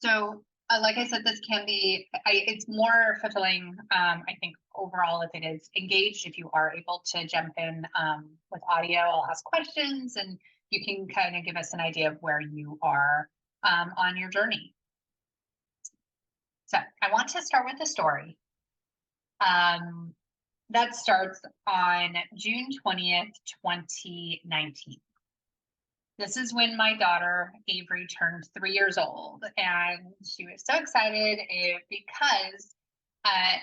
So, like I said, this can be, it's more fulfilling, I think, overall, if it is engaged, if you are able to jump in with audio, I'll ask questions and you can kind of give us an idea of where you are on your journey. So, I want to start with a story that starts on June 20th, 2019. This is when my daughter Avery turned 3 years old, and she was so excited because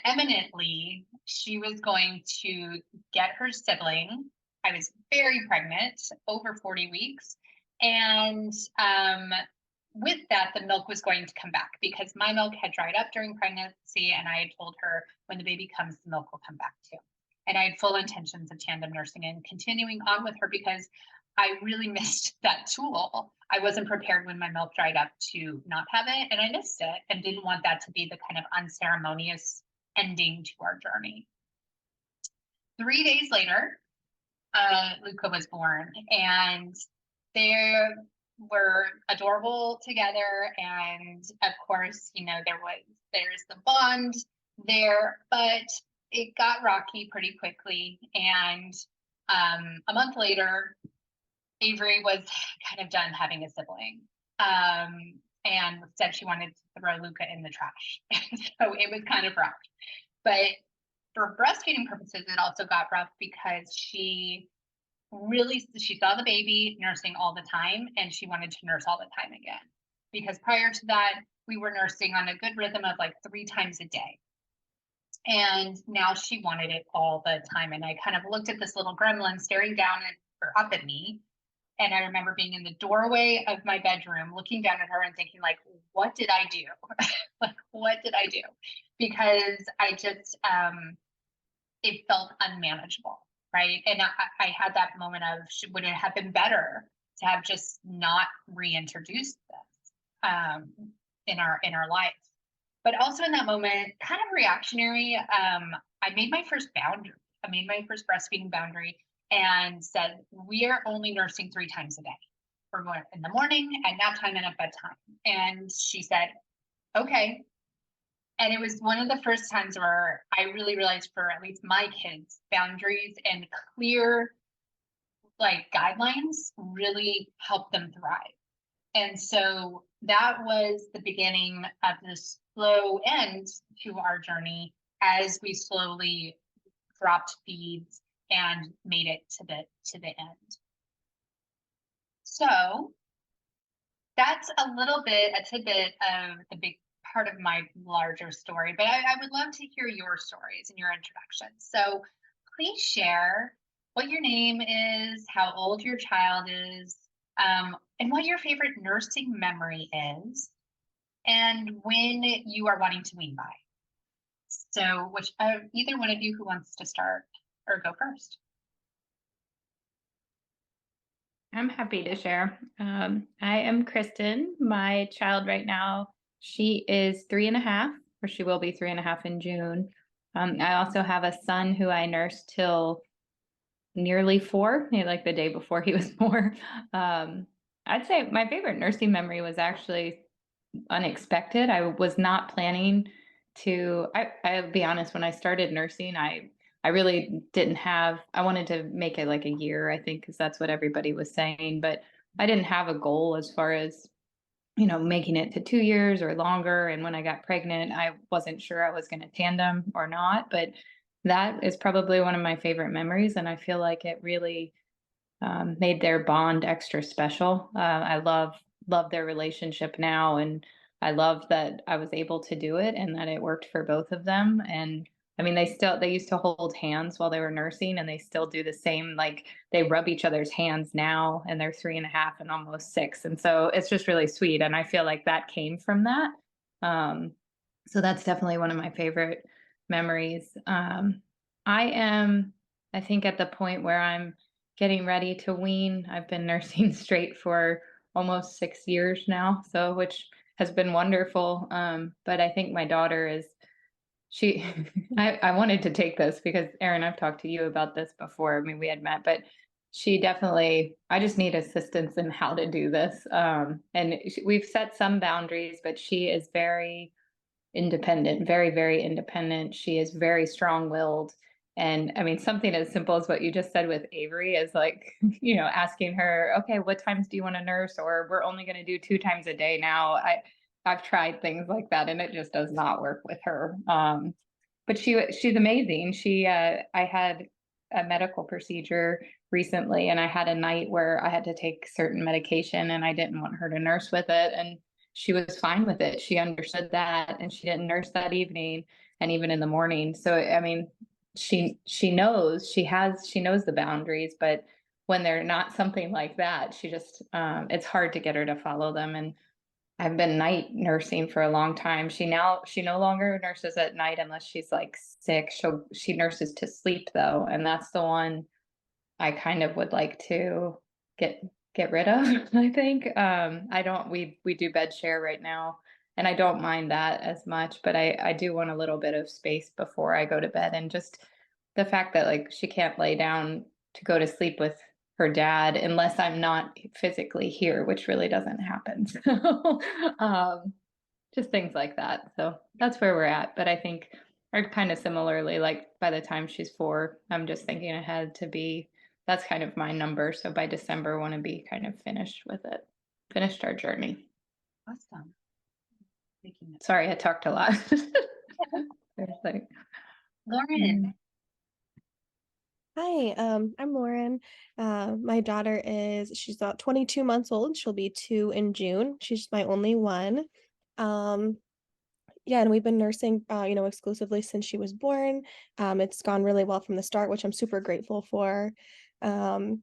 eminently she was going to get her sibling. I was very pregnant, over 40 weeks, and with that, the milk was going to come back because my milk had dried up during pregnancy, and I had told her when the baby comes, the milk will come back too. And I had full intentions of tandem nursing and continuing on with her because I really missed that tool. I wasn't prepared when my milk dried up to not have it, and I missed it and didn't want that to be the kind of unceremonious ending to our journey. 3 days later, Luca was born, and they were adorable together. And of course, there's the bond there, but it got rocky pretty quickly. And a month later, Avery was kind of done having a sibling and said she wanted to throw Luca in the trash. So it was kind of rough. But for breastfeeding purposes, it also got rough because she saw the baby nursing all the time, and she wanted to nurse all the time again. Because prior to that, we were nursing on a good rhythm of like 3 times a day. And now she wanted it all the time. And I kind of looked at this little gremlin staring down up at me. And I remember being in the doorway of my bedroom, looking down at her and thinking, like, what did I do? Like, what did I do? Because I just, it felt unmanageable, right? And I had that moment of, would it have been better to have just not reintroduced this in our life? But also in that moment, kind of reactionary, I made my first boundary. I made my first breastfeeding boundary and said, we are only nursing 3 times a day. We're going in the morning, at nap time, and at bedtime. And she said, okay. And it was one of the first times where I really realized, for at least my kids, boundaries and clear guidelines really help them thrive. And so that was the beginning of this slow end to our journey as we slowly dropped feeds and made it to the end. So that's a tidbit of the big part of my larger story, but I would love to hear your stories and your introductions. So please share what your name is, how old your child is, and what your favorite nursing memory is, and when you are wanting to wean by. So either one of you who wants to start or go first. I'm happy to share. I am Kristen. My child right now, she is 3.5, or she will be 3.5 in June. I also have a son who I nursed till nearly 4, like the day before he was born. I'd say my favorite nursing memory was actually unexpected. I was not planning to, I'll be honest, when I started nursing, I really didn't have, I wanted to make it like a year, I think, because that's what everybody was saying, but I didn't have a goal as far as, making it to 2 years or longer. And when I got pregnant, I wasn't sure I was going to tandem or not, but that is probably one of my favorite memories. And I feel like it really made their bond extra special. I love their relationship now, and I love that I was able to do it and that it worked for both of them. And I mean, they used to hold hands while they were nursing, and they still do the same. Like, they rub each other's hands now, and they're 3.5 and almost 6, and so it's just really sweet. And I feel like that came from that. So that's definitely one of my favorite memories. I am, I think, at the point where I'm getting ready to wean. I've been nursing straight for almost 6 years now, so which has been wonderful. But I think my daughter is, I wanted to take this because, Erin, I've talked to you about this before. I mean, we had met, but she definitely, I just need assistance in how to do this. We've set some boundaries, but she is very independent, very, very independent. She is very strong-willed. And I mean, something as simple as what you just said with Avery is like, asking her, okay, what times do you want to nurse? Or we're only going to do 2 times a day now. I've tried things like that and it just does not work with her. But she's amazing. I had a medical procedure recently and I had a night where I had to take certain medication and I didn't want her to nurse with it. And she was fine with it. She understood that and she didn't nurse that evening and even in the morning. So I mean, she knows she knows the boundaries, but when they're not something like that, she just it's hard to get her to follow them. And I've been night nursing for a long time. She no longer nurses at night unless she's like sick. She nurses to sleep though, and that's the one I kind of would like to get get rid of, I think. I don't we do bed share right now, and I don't mind that as much, but I do want a little bit of space before I go to bed, and just the fact that like she can't lay down to go to sleep with her dad unless I'm not physically here, which really doesn't happen. So just things like that. So that's where we're at. But I think are kind of similarly, like by the time she's 4, I'm just thinking ahead to be that's kind of my number. So by December, I want to be kind of finished with it, finished our journey. Awesome. Making it. Sorry, I talked a lot. There's like, Lauren, Hi, I'm Lauren. My daughter she's about 22 months old. She'll be 2 in June. She's my only one. Um, yeah, and we've been nursing, exclusively since she was born. It's gone really well from the start, which I'm super grateful for. Um,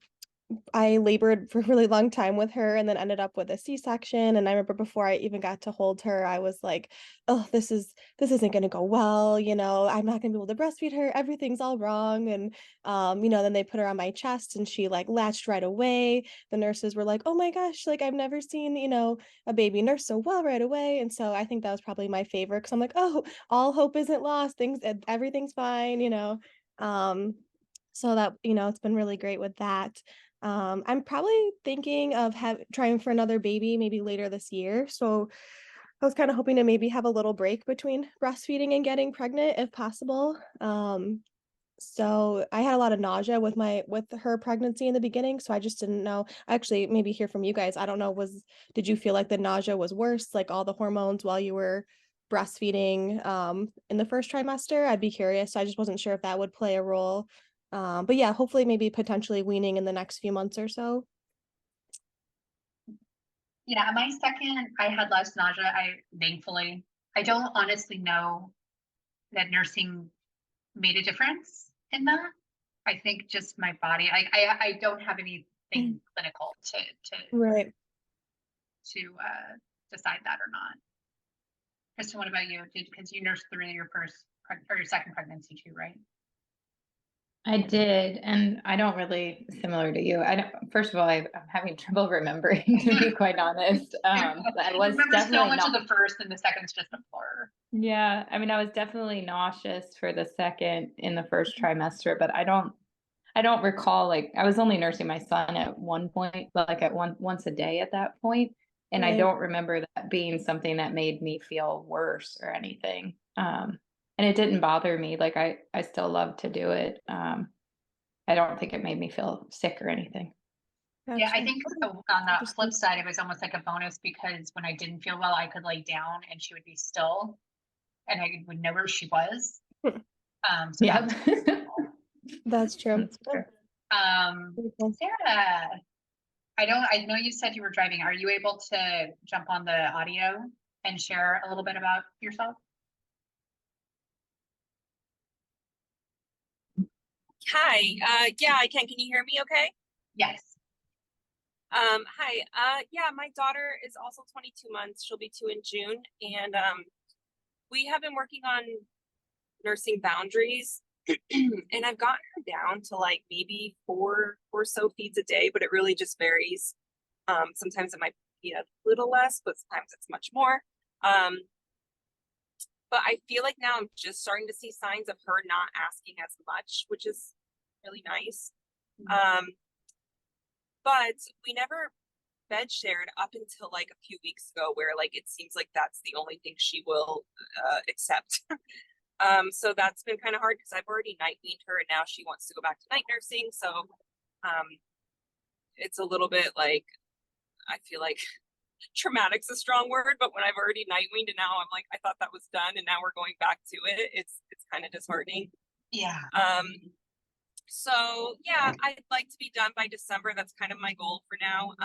I labored for a really long time with her and then ended up with a C-section. And I remember before I even got to hold her, I was like, oh, this isn't gonna go well, I'm not gonna be able to breastfeed her. Everything's all wrong. And then they put her on my chest and she like latched right away. The nurses were like, oh my gosh, like I've never seen, a baby nurse so well right away. And so I think that was probably my favorite because I'm like, oh, all hope isn't lost. Everything's fine. Um, so that, it's been really great with that. I'm probably thinking of trying for another baby maybe later this year. So I was kind of hoping to maybe have a little break between breastfeeding and getting pregnant if possible. So I had a lot of nausea with her pregnancy in the beginning. So I just didn't know. Actually, maybe hear from you guys. I don't know, did you feel like the nausea was worse, like all the hormones while you were breastfeeding in the first trimester? I'd be curious. So I just wasn't sure if that would play a role. But yeah, hopefully maybe potentially weaning in the next few months or so. yeah, my second, I had less nausea. Thankfully, I don't honestly know that nursing made a difference in that. I think just my body, I don't have anything clinical Right. to decide that or not. Kristen, what about you? Because you nursed through your your second pregnancy too, right? I did, and I don't really similar to you. I don't. First of all, I'm having trouble remembering, to be quite honest. I was remember so definitely much not. of the first, and the second's just a blur. Yeah, I mean, I was definitely nauseous for the second in the first trimester, but I don't recall, like I was only nursing my son at one point, like at once a day at that point, and I Right. don't remember that being something that made me feel worse or anything. And it didn't bother me. Like I still love to do it. I don't think it made me feel sick or anything. Yeah, I Gotcha. think on the flip side, it was almost like a bonus because when I didn't feel well, I could lay down and she would be still, and I would know where she was. So Yeah. That's true. That's fair. Sarah, I know you said you were driving. Are you able to jump on the audio and share a little bit about yourself? Hi. Yeah, I can. Can you hear me okay? Yes. Hi. Yeah, my daughter is also 22 months. She'll be 2 in June. And we have been working on nursing boundaries. And I've gotten her down to like maybe 4 or so feeds a day, but it really just varies. Sometimes it might be a little less, but sometimes it's much more. But I feel like now I'm just starting to see signs of her not asking as much, which is really nice. but we never bed shared up until like a few weeks ago, where like it seems like that's the only thing she will accept. So that's been kind of hard because I've already night weaned her and now she wants to go back to night nursing. So it's a little bit like, I feel like traumatic's a strong word, but when I've already night weaned and now I'm like, I thought that was done and now we're going back to it, it's kind of disheartening. Yeah. So yeah, I'd like to be done by December. That's kind of my goal for now.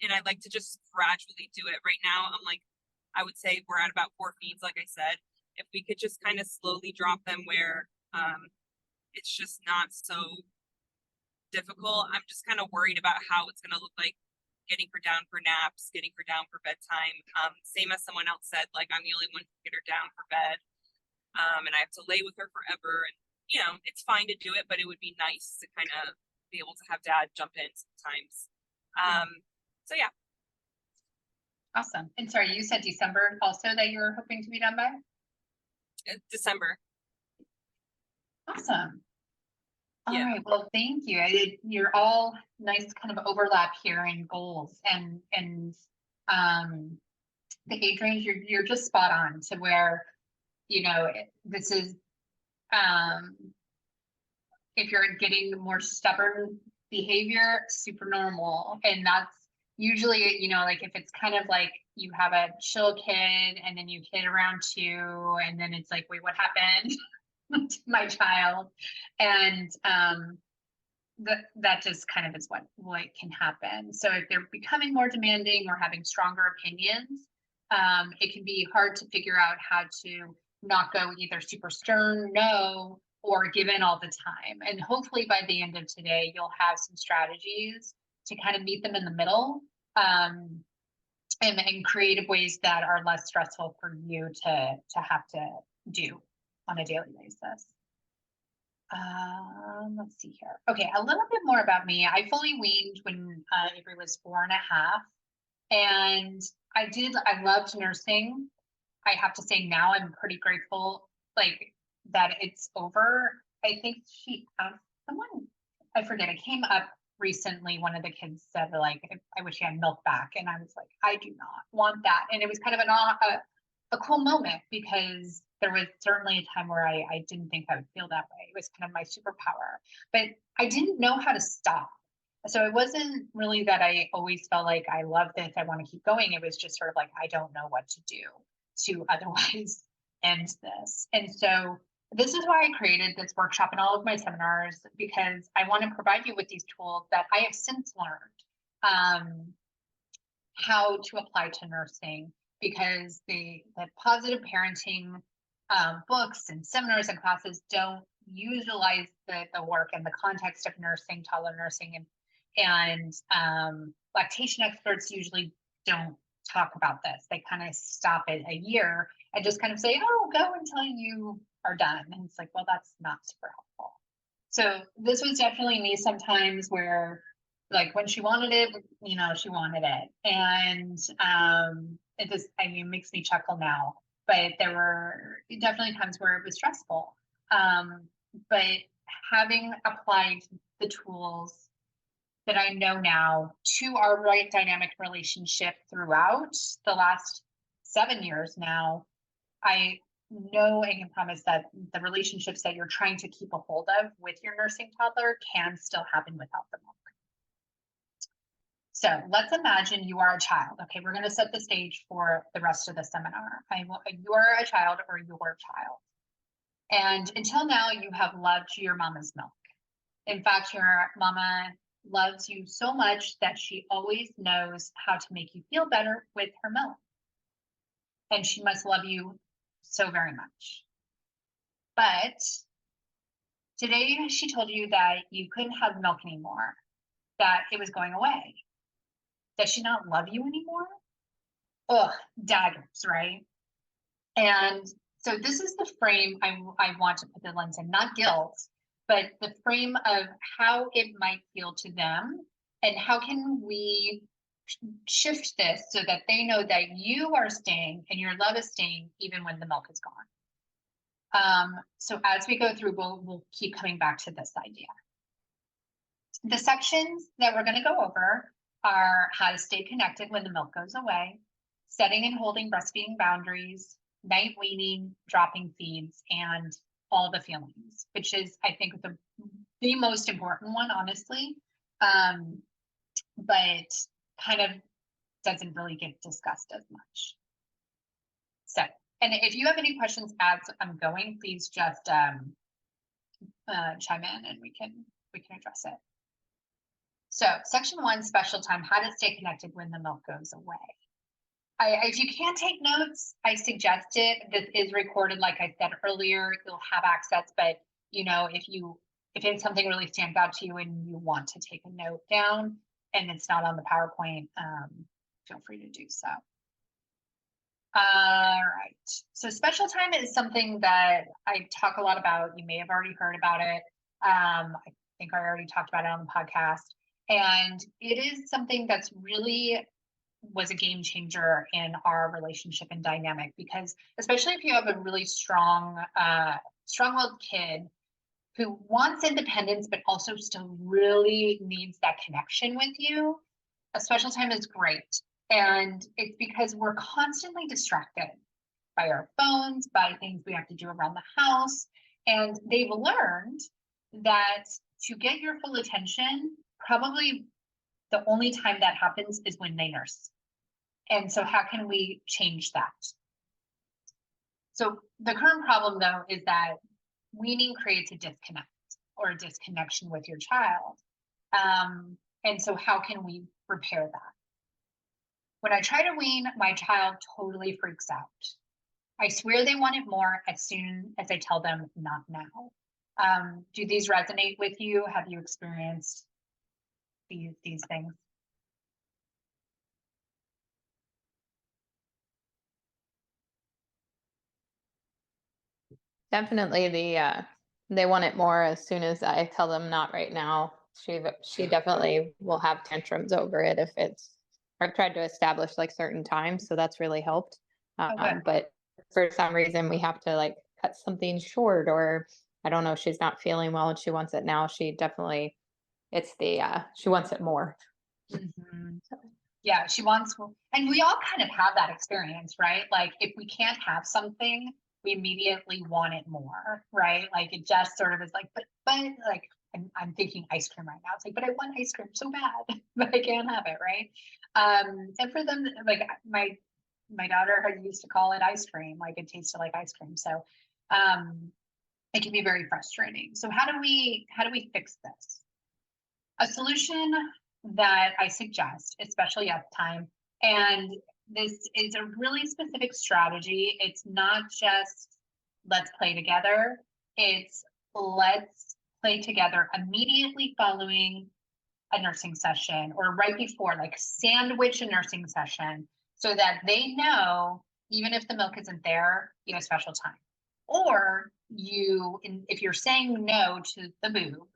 And I'd like to just gradually do it. Right now, I'm like, I would say we're at about 4 feeds, like I said. If we could just kind of slowly drop them where it's just not so difficult. I'm just kind of worried about how it's going to look like getting her down for naps, getting her down for bedtime. Same as someone else said, like I'm the only one who can get her down for bed. And I have to lay with her forever. And, you know, it's fine to do it, but it would be nice to kind of be able to have dad jump in sometimes. So yeah. Awesome. And sorry, you said December also that you were hoping to be done by? December. Awesome. All Yeah. right. Well, thank you. You're all nice kind of overlap here in goals and the age range. You're just spot on to where, you know, this is if you're getting more stubborn behavior, super normal, and that's usually, you know, like if it's kind of like you have a chill kid and then you hit around 2 and then it's like, wait, what happened to my child? And that just kind of is what can happen. So if they're becoming more demanding or having stronger opinions, it can be hard to figure out how to not go either super stern, no, or give in all the time. And hopefully by the end of today, you'll have some strategies to kind of meet them in the middle, and creative ways that are less stressful for you to have to do on a daily basis. Let's see here. Okay, a little bit more about me. I fully weaned when Avery was 4.5, and I loved nursing. I have to say now I'm pretty grateful, like, that it's over. I think she asked someone, I forget, it came up recently. One of the kids said, like, I wish he had milk back. And I was like, I do not want that. And it was kind of a cool moment because there was certainly a time where I didn't think I would feel that way. It was kind of my superpower, but I didn't know how to stop. So it wasn't really that I always felt like I love this, I want to keep going. It was just sort of like, I don't know what to do to otherwise end this. And so this is why I created this workshop and all of my seminars, because I want to provide you with these tools that I have since learned how to apply to nursing, because the positive parenting books and seminars and classes don't utilize the work and the context of nursing, toddler nursing, and lactation experts usually don't talk about this. They kind of stop at a year and just kind of say, oh, go until you are done. And it's like, well, that's not super helpful. So this was definitely me sometimes where, like, when she wanted it, you know, she wanted it. And it just, I mean, makes me chuckle now, but there were definitely times where it was stressful. But having applied the tools that I know now to our right dynamic relationship throughout the last 7 years now, I know and can promise that the relationships that you're trying to keep a hold of with your nursing toddler can still happen without the milk. So let's imagine you are a child. Okay, we're going to set the stage for the rest of the seminar. You are a child or your child. And until now, you have loved your mama's milk. In fact, your mama loves you so much that she always knows how to make you feel better with her milk. And she must love you so very much. But today she told you that you couldn't have milk anymore, that it was going away. Does she not love you anymore? Ugh, daggers, right? And so this is the frame I want to put the lens in, not guilt, but the frame of how it might feel to them, and how can we shift this so that they know that you are staying and your love is staying even when the milk is gone. So as we go through, we'll keep coming back to this idea. The sections that we're going to go over are how to stay connected when the milk goes away, setting and holding breastfeeding boundaries, night weaning, dropping feeds, and all the feelings, which is, I think, the most important one, honestly, but kind of doesn't really get discussed as much. So, and if you have any questions as I'm going, please just chime in and we can address it. So section 1, special time, how to stay connected when the milk goes away. If you can't take notes, I suggest it. This is recorded, like I said earlier, you'll have access, but you know, if it's something really stands out to you and you want to take a note down and it's not on the PowerPoint, feel free to do so. All right, so special time is something that I talk a lot about. You may have already heard about it. I think I already talked about it on the podcast. And it is something that's really was a game changer in our relationship and dynamic, because especially if you have a really strong-willed kid who wants independence, but also still really needs that connection with you, a special time is great. And it's because we're constantly distracted by our phones, by things we have to do around the house. And they've learned that to get your full attention, probably the only time that happens is when they nurse. And so how can we change that? So the current problem, though, is that weaning creates a disconnect or a disconnection with your child. And so how can we repair that? When I try to wean, my child totally freaks out. I swear they want it more as soon as I tell them not now. Do these resonate with you? Have you experienced these things? Definitely they want it more as soon as I tell them not right now. She definitely will have tantrums over it if it's, I've tried to establish like certain times, so that's really helped. Okay. But for some reason we have to like cut something short, or I don't know, she's not feeling well and she wants it now. She definitely, it's she wants it more. Mm-hmm. Yeah, she wants, and we all kind of have that experience, right? Like if we can't have something, we immediately want it more, right? Like it just sort of is like, but like I'm thinking ice cream right now. It's like, but I want ice cream so bad, but I can't have it, right? And for them, like my daughter had used to call it ice cream, like it tasted like ice cream. So it can be very frustrating. So how do we fix this? A solution that I suggest, especially at the time, and this is a really specific strategy. It's not just let's play together. It's let's play together immediately following a nursing session or right before, like sandwich a nursing session, so that they know even if the milk isn't there, you have special time. Or if you're saying no to the boob,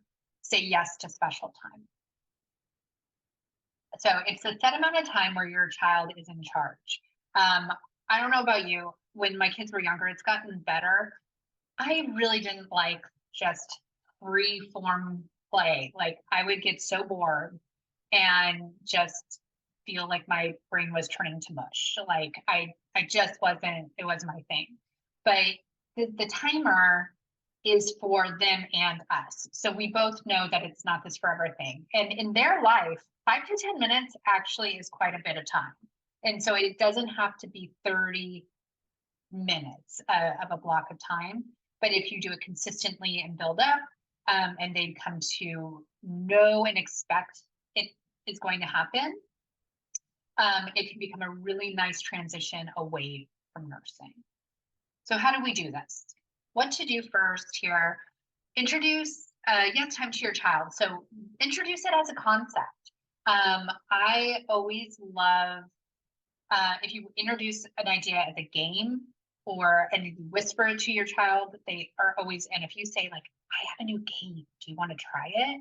say yes to special time. So it's a set amount of time where your child is in charge. I don't know about you, when my kids were younger, it's gotten better. I really didn't like just free form play. Like I would get so bored and just feel like my brain was turning to mush. Like I just wasn't, it wasn't my thing. But the timer is for them and us. So we both know that it's not this forever thing. And in their life, 5 to 10 minutes actually is quite a bit of time. And so it doesn't have to be 30 minutes of a block of time. But if you do it consistently and build up, and they come to know and expect it is going to happen, it can become a really nice transition away from nursing. So how do we do this? What to do first here? Introduce yes time to your child. So introduce it as a concept. I always love if you introduce an idea as a game, and you whisper it to your child, they are always, and if you say like, I have a new game, do you want to try it?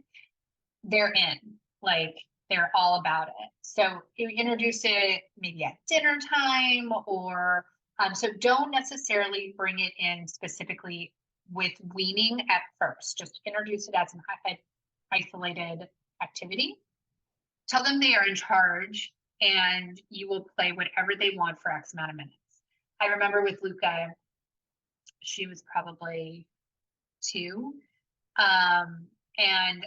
They're in, like they're all about it. So you introduce it maybe at dinner time, or so don't necessarily bring it in specifically with weaning at first. Just introduce it as an isolated activity. Tell them they are in charge and you will play whatever they want for X amount of minutes. I remember with Luca, she was probably 2. And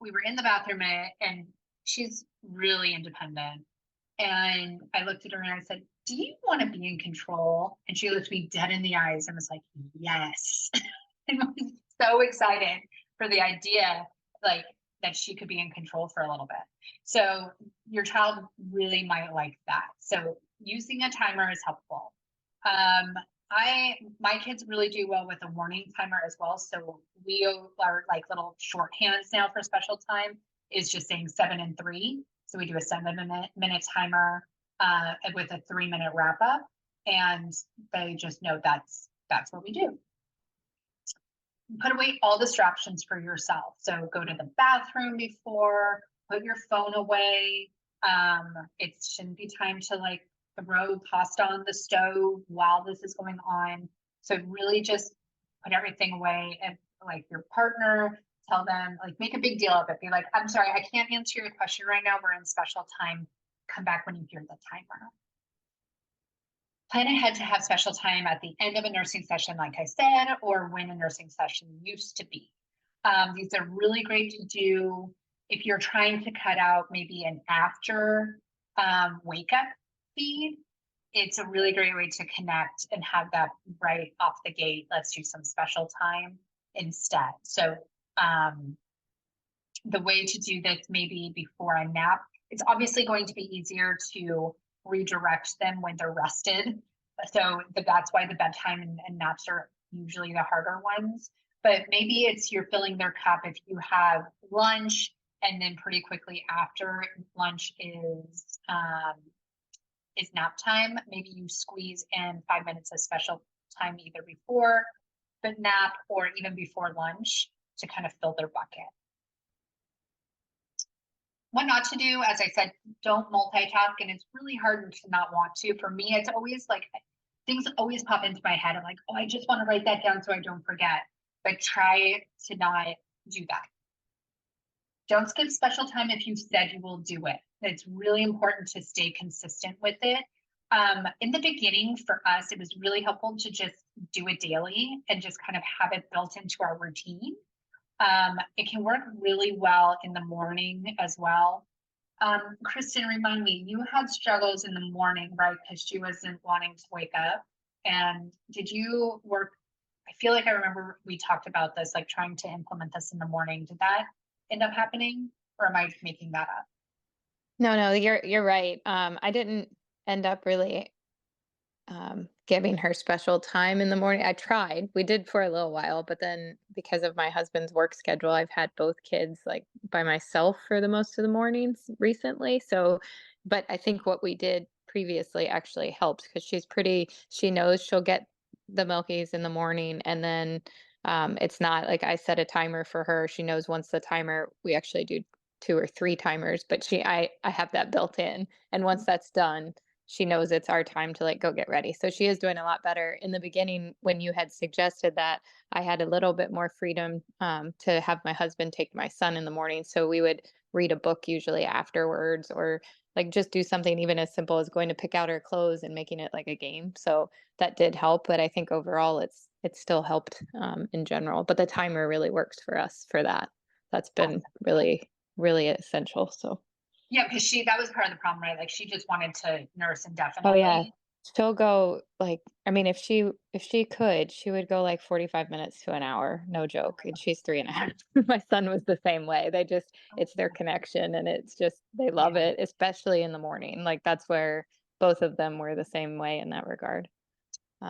we were in the bathroom and she's really independent. And I looked at her and I said, do you want to be in control? And she looked me dead in the eyes and was like, yes. And I was so excited for the idea, like, that she could be in control for a little bit. So your child really might like that. So using a timer is helpful. My kids really do well with a warning timer as well. So we are like little shorthands now for special time is just saying 7 and 3. So we do a 7-minute timer with a 3-minute wrap up, and they just know that's what we do. Put away all distractions for yourself. So go to the bathroom before, put your phone away. It shouldn't be time to like throw pasta on the stove while this is going on. So really just put everything away, and like your partner, tell them, like, make a big deal of it. Be like, I'm sorry, I can't answer your question right now. We're in special time. Come back when you hear the timer. Plan ahead to have special time at the end of a nursing session, like I said, or when a nursing session used to be. These are really great to do if you're trying to cut out maybe an after wake up feed. It's a really great way to connect and have that right off the gate. Let's do some special time instead. So the way to do this maybe before a nap, it's obviously going to be easier to redirect them when they're rested. So that's why the bedtime and naps are usually the harder ones. But maybe it's you're filling their cup if you have lunch and then pretty quickly after lunch is nap time. Maybe you squeeze in 5 minutes of special time either before the nap or even before lunch to kind of fill their bucket. What not to do, as I said, don't multitask, and it's really hard to not want to. For me, it's always like things always pop into my head. I'm like, oh, I just want to write that down so I don't forget. But try to not do that. Don't skip special time if you said you will do it. It's really important to stay consistent with it. In the beginning, for us, it was really helpful to just do it daily and just kind of have it built into our routine. It can work really well in the morning as well. Kristen, remind me, you had struggles in the morning, right? Because she wasn't wanting to wake up. And did you work? I feel like I remember we talked about this, like trying to implement this in the morning. Did that end up happening, or am I making that up? No, you're right. I didn't end up really giving her special time in the morning. I tried. We did for a little while, but then because of my husband's work schedule, I've had both kids like by myself for the most of the mornings recently. So, but I think what we did previously actually helped because she knows she'll get the milkies in the morning, and then it's not like I set a timer for her. She knows once the timer, we actually do 2 or 3 timers, but I have that built in. And once that's done, she knows it's our time to like go get ready. So she is doing a lot better. In the beginning, when you had suggested that, I had a little bit more freedom to have my husband take my son in the morning. So we would read a book usually afterwards, or like just do something even as simple as going to pick out her clothes and making it like a game. So that did help. But I think overall it's still helped in general. But the timer really works for us for that. That's been really, really essential. So. Yeah, because that was part of the problem, right? Like she just wanted to nurse Oh indefinitely. yeah. She'll go like, I mean, if she could, she would go like 45 minutes to an hour, no joke. And she's 3.5. My son was the same way. It's their connection, and it's just, they love it, especially in the morning. Like that's where both of them were the same way in that regard.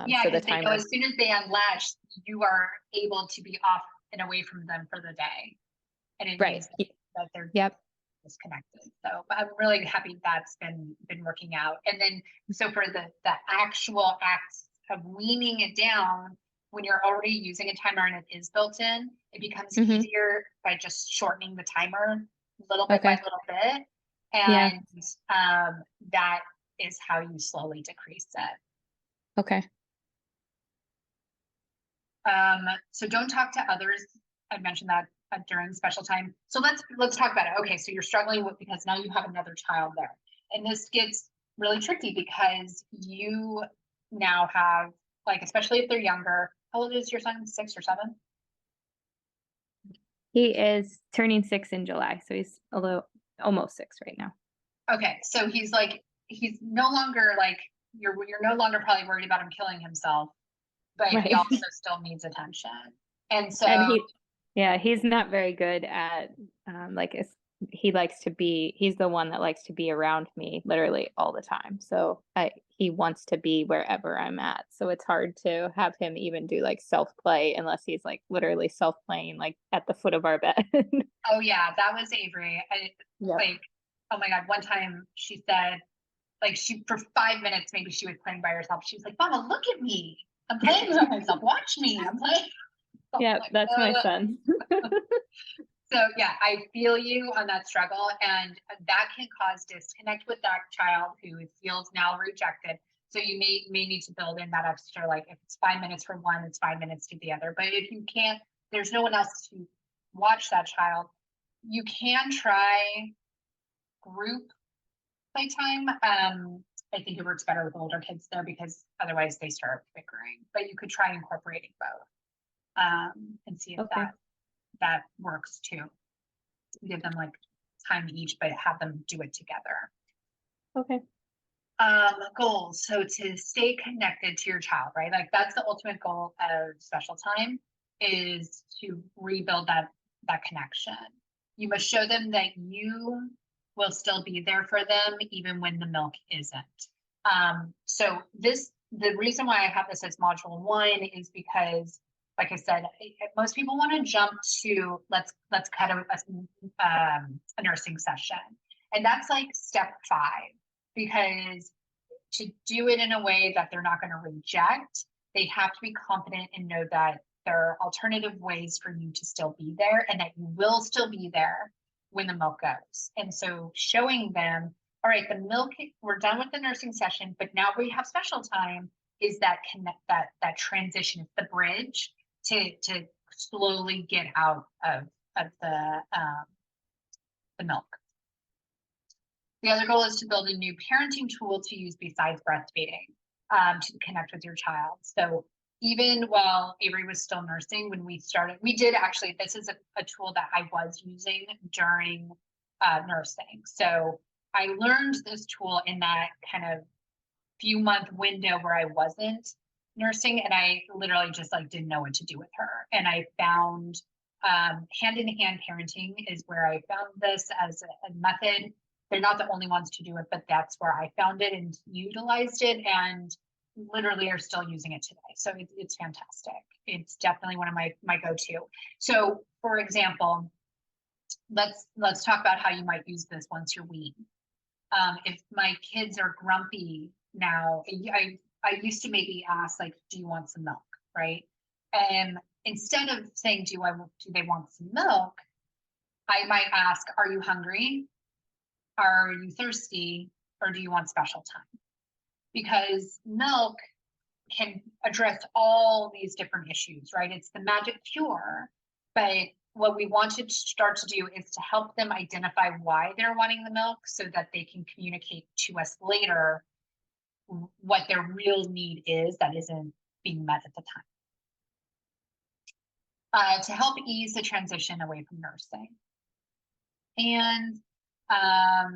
Yeah, So the because they know timer, as soon as they unlatch, you are able to be off and away from them for the day. And it right. means that they're Yep. disconnected. So I'm really happy that's been working out. And then so for the actual act of weaning it down, when you're already using a timer and it is built in, it becomes Mhm. easier by just shortening the timer little bit by Okay. little bit. Yeah. And that is how you slowly decrease it. Okay. So don't talk to others. I mentioned that during special time. So let's talk about it. Okay, so you're struggling with, because now you have another child there, and this gets really tricky because you now have, like, especially if they're younger. How old is your son? 6 or 7? He is turning 6 in July, so he's almost 6 right now. Okay, so he's no longer like, you're no longer probably worried about him killing himself, but he Right. also still needs attention. And so And he's not very good at he's the one that likes to be around me literally all the time. So he wants to be wherever I'm at. So it's hard to have him even do like self-play unless he's like literally self-playing like at the foot of our bed. oh yeah, that was Avery. Yep. Like, oh my God, one time she said, like, for 5 minutes, maybe she was playing by herself. She was like, Mama, look at me. I'm playing by myself. Watch me. I'm playing. Yeah, Like, that's my son. So yeah, I feel you on that struggle, and that can cause disconnect with that child who feels now rejected. So you may need to build in that extra, like if it's 5 minutes for one, it's 5 minutes to the other. But if you can't, there's no one else to watch that child, you can try group playtime. I think it works better with older kids there because otherwise they start bickering. But you could try incorporating both, and see if Okay. that works too. Give them like time each, but have them do it together. Okay. Goals. So to stay connected to your child, right? Like that's the ultimate goal of special time, is to rebuild that connection. You must show them that you will still be there for them even when the milk isn't. So the reason why I have this as module 1 is because, like I said, most people want to jump to let's cut a nursing session, and that's like step 5, because to do it in a way that they're not going to reject, they have to be confident and know that there are alternative ways for you to still be there, and that you will still be there when the milk goes. And so showing them, all right, the milk, we're done with the nursing session, but now we have special time, is that that transition, it's the bridge to slowly get out of the milk. The other goal is to build a new parenting tool to use besides breastfeeding, to connect with your child. So even while Avery was still nursing, when we started, we did actually, this is a tool that I was using during nursing. So I learned this tool in that kind of few month window where I wasn't nursing, and I literally just like didn't know what to do with her. And I found hand in hand parenting is where I found this as a method. They're not the only ones to do it, but that's where I found it and utilized it, and literally are still using it today. So it's fantastic. It's definitely one of my go-to. So for example, let's talk about how you might use this once you're weaned. If my kids are grumpy now, I used to maybe ask, like, do you want some milk, right? And instead of saying, do they want some milk, I might ask, are you hungry? Are you thirsty? Or do you want special time? Because milk can address all these different issues, right? It's the magic cure. But what we want to start to do is to help them identify why they're wanting the milk, so that they can communicate to us later what their real need is that isn't being met at the time. To help ease the transition away from nursing. And I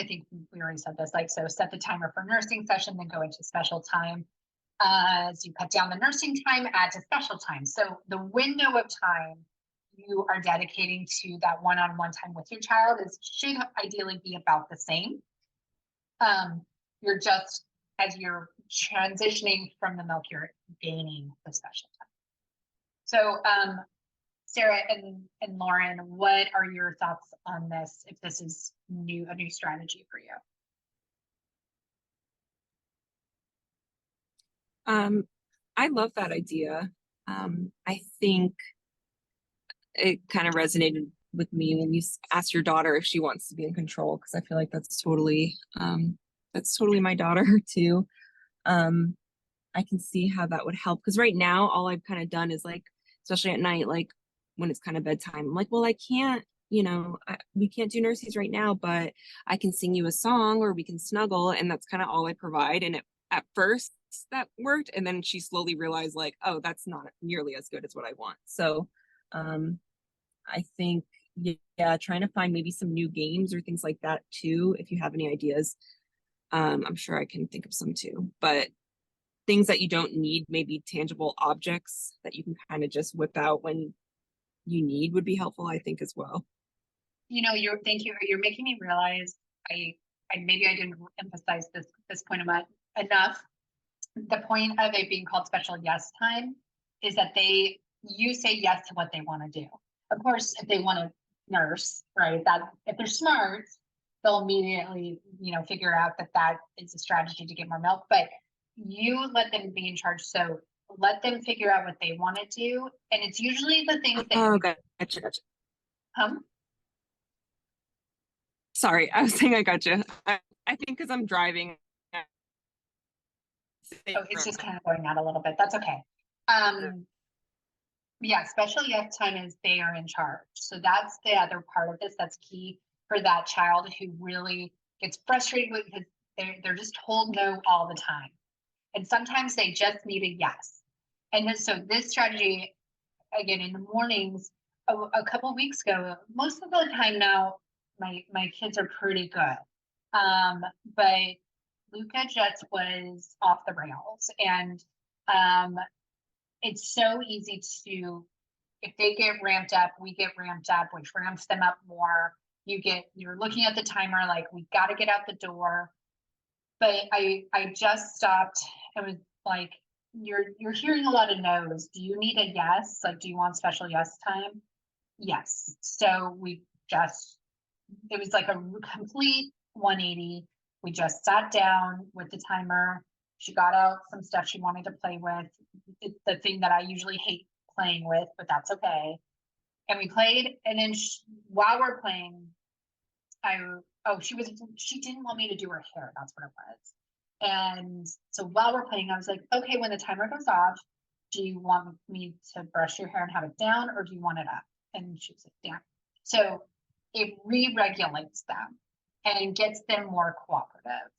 think we already said this, like, so set the timer for nursing session, then go into special time. As you cut down the nursing time, add to special time. So the window of time you are dedicating to that one-on-one time with your child should ideally be about the same. You're just, as you're transitioning from the milk, you're gaining the special time. So Sarah and Lauren, what are your thoughts on this, if this is a new strategy for you? I love that idea. I think it kind of resonated with me when you asked your daughter if she wants to be in control, because I feel like that's totally my daughter too. I can see how that would help, because right now all I've kind of done is, like, especially at night, like, when it's kind of bedtime. I'm like, well, I can't, we can't do nurses right now, but I can sing you a song or we can snuggle. And that's kind of all I provide. And at first that worked. And then she slowly realized like, oh, that's not nearly as good as what I want. So I think, yeah, trying to find maybe some new games or things like that too. If you have any ideas, I'm sure I can think of some too, but things that you don't need, maybe tangible objects that you can kind of just whip out when you need would be helpful, I think, as well. Thank you. You're making me realize maybe I didn't emphasize this point about enough. The point of it being called special yes time is that you say yes to what they want to do. Of course, if they want to nurse, right, that if they're smart, they'll immediately, figure out that is a strategy to get more milk, but you let them be in charge. So let them figure out what they want to do. And it's usually the things that Oh, gotcha. Sorry, I was saying I gotcha. I think because I'm driving. Oh, it's just kind of going out a little bit. That's okay. Yeah, special yes time is they are in charge. So that's the other part of this that's key for that child who really gets frustrated with because they're just told no all the time. And sometimes they just need a yes. And so this strategy, again, in the mornings, a couple weeks ago, most of the time now, my kids are pretty good. But Luca just was off the rails. And it's so easy to, if they get ramped up, we get ramped up, which ramps them up more. You're looking at the timer, like we got to get out the door. But I just stopped and was like, you're hearing a lot of no's. Do you need a yes? Like, do you want special yes time? Yes. So it was like a complete 180. We just sat down with the timer. She got out some stuff she wanted to play with, the thing that I usually hate playing with, but that's okay. And we played, and then while we're playing, she didn't want me to do her hair. That's what it was. And so while we're playing, I was like, okay, when the timer goes off, do you want me to brush your hair and have it down, or do you want it up? And she was like, down. So it re-regulates them and gets them more cooperative.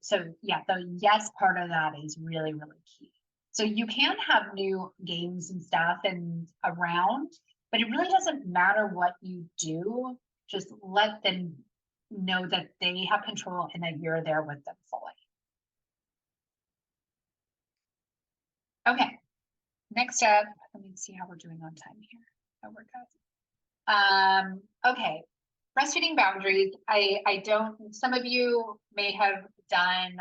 So yeah, the yes part of that is really, really key. So you can have new games and stuff and around, but it really doesn't matter what you do. Just let them know that they have control and that you're there with them fully. Okay, next up, let me see how we're doing on time here. Oh, we're good. Okay, breastfeeding boundaries. I don't, some of you may have done,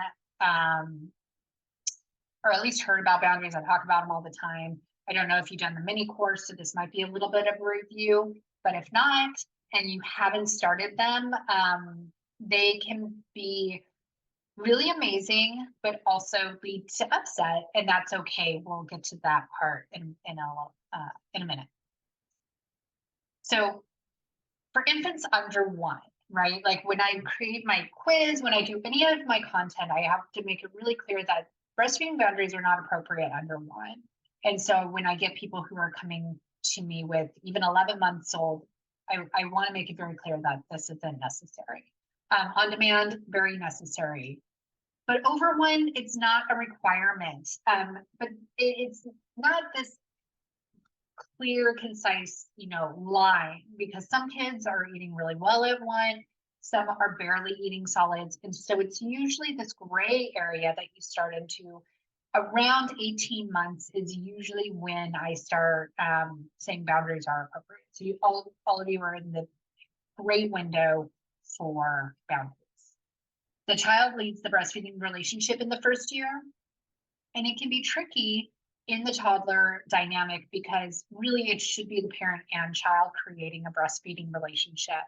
or at least heard about boundaries. I talk about them all the time. I don't know if you've done the mini course, so this might be a little bit of a review, but if not, and you haven't started them, they can be really amazing, but also lead to upset, and that's okay. We'll get to that part in a minute. So for infants under 1, right? Like when I create my quiz, when I do any of my content, I have to make it really clear that breastfeeding boundaries are not appropriate under 1. And so when I get people who are coming to me with even 11 months old, I want to make it very clear that this isn't necessary. On demand, very necessary. But over 1, it's not a requirement. But it's not this clear, concise, line, because some kids are eating really well at 1, some are barely eating solids. And so it's usually this gray area that you start into. Around 18 months is usually when I start saying boundaries are appropriate. So all of you are in the gray window for boundaries. The child leads the breastfeeding relationship in the first year, and it can be tricky in the toddler dynamic because really it should be the parent and child creating a breastfeeding relationship.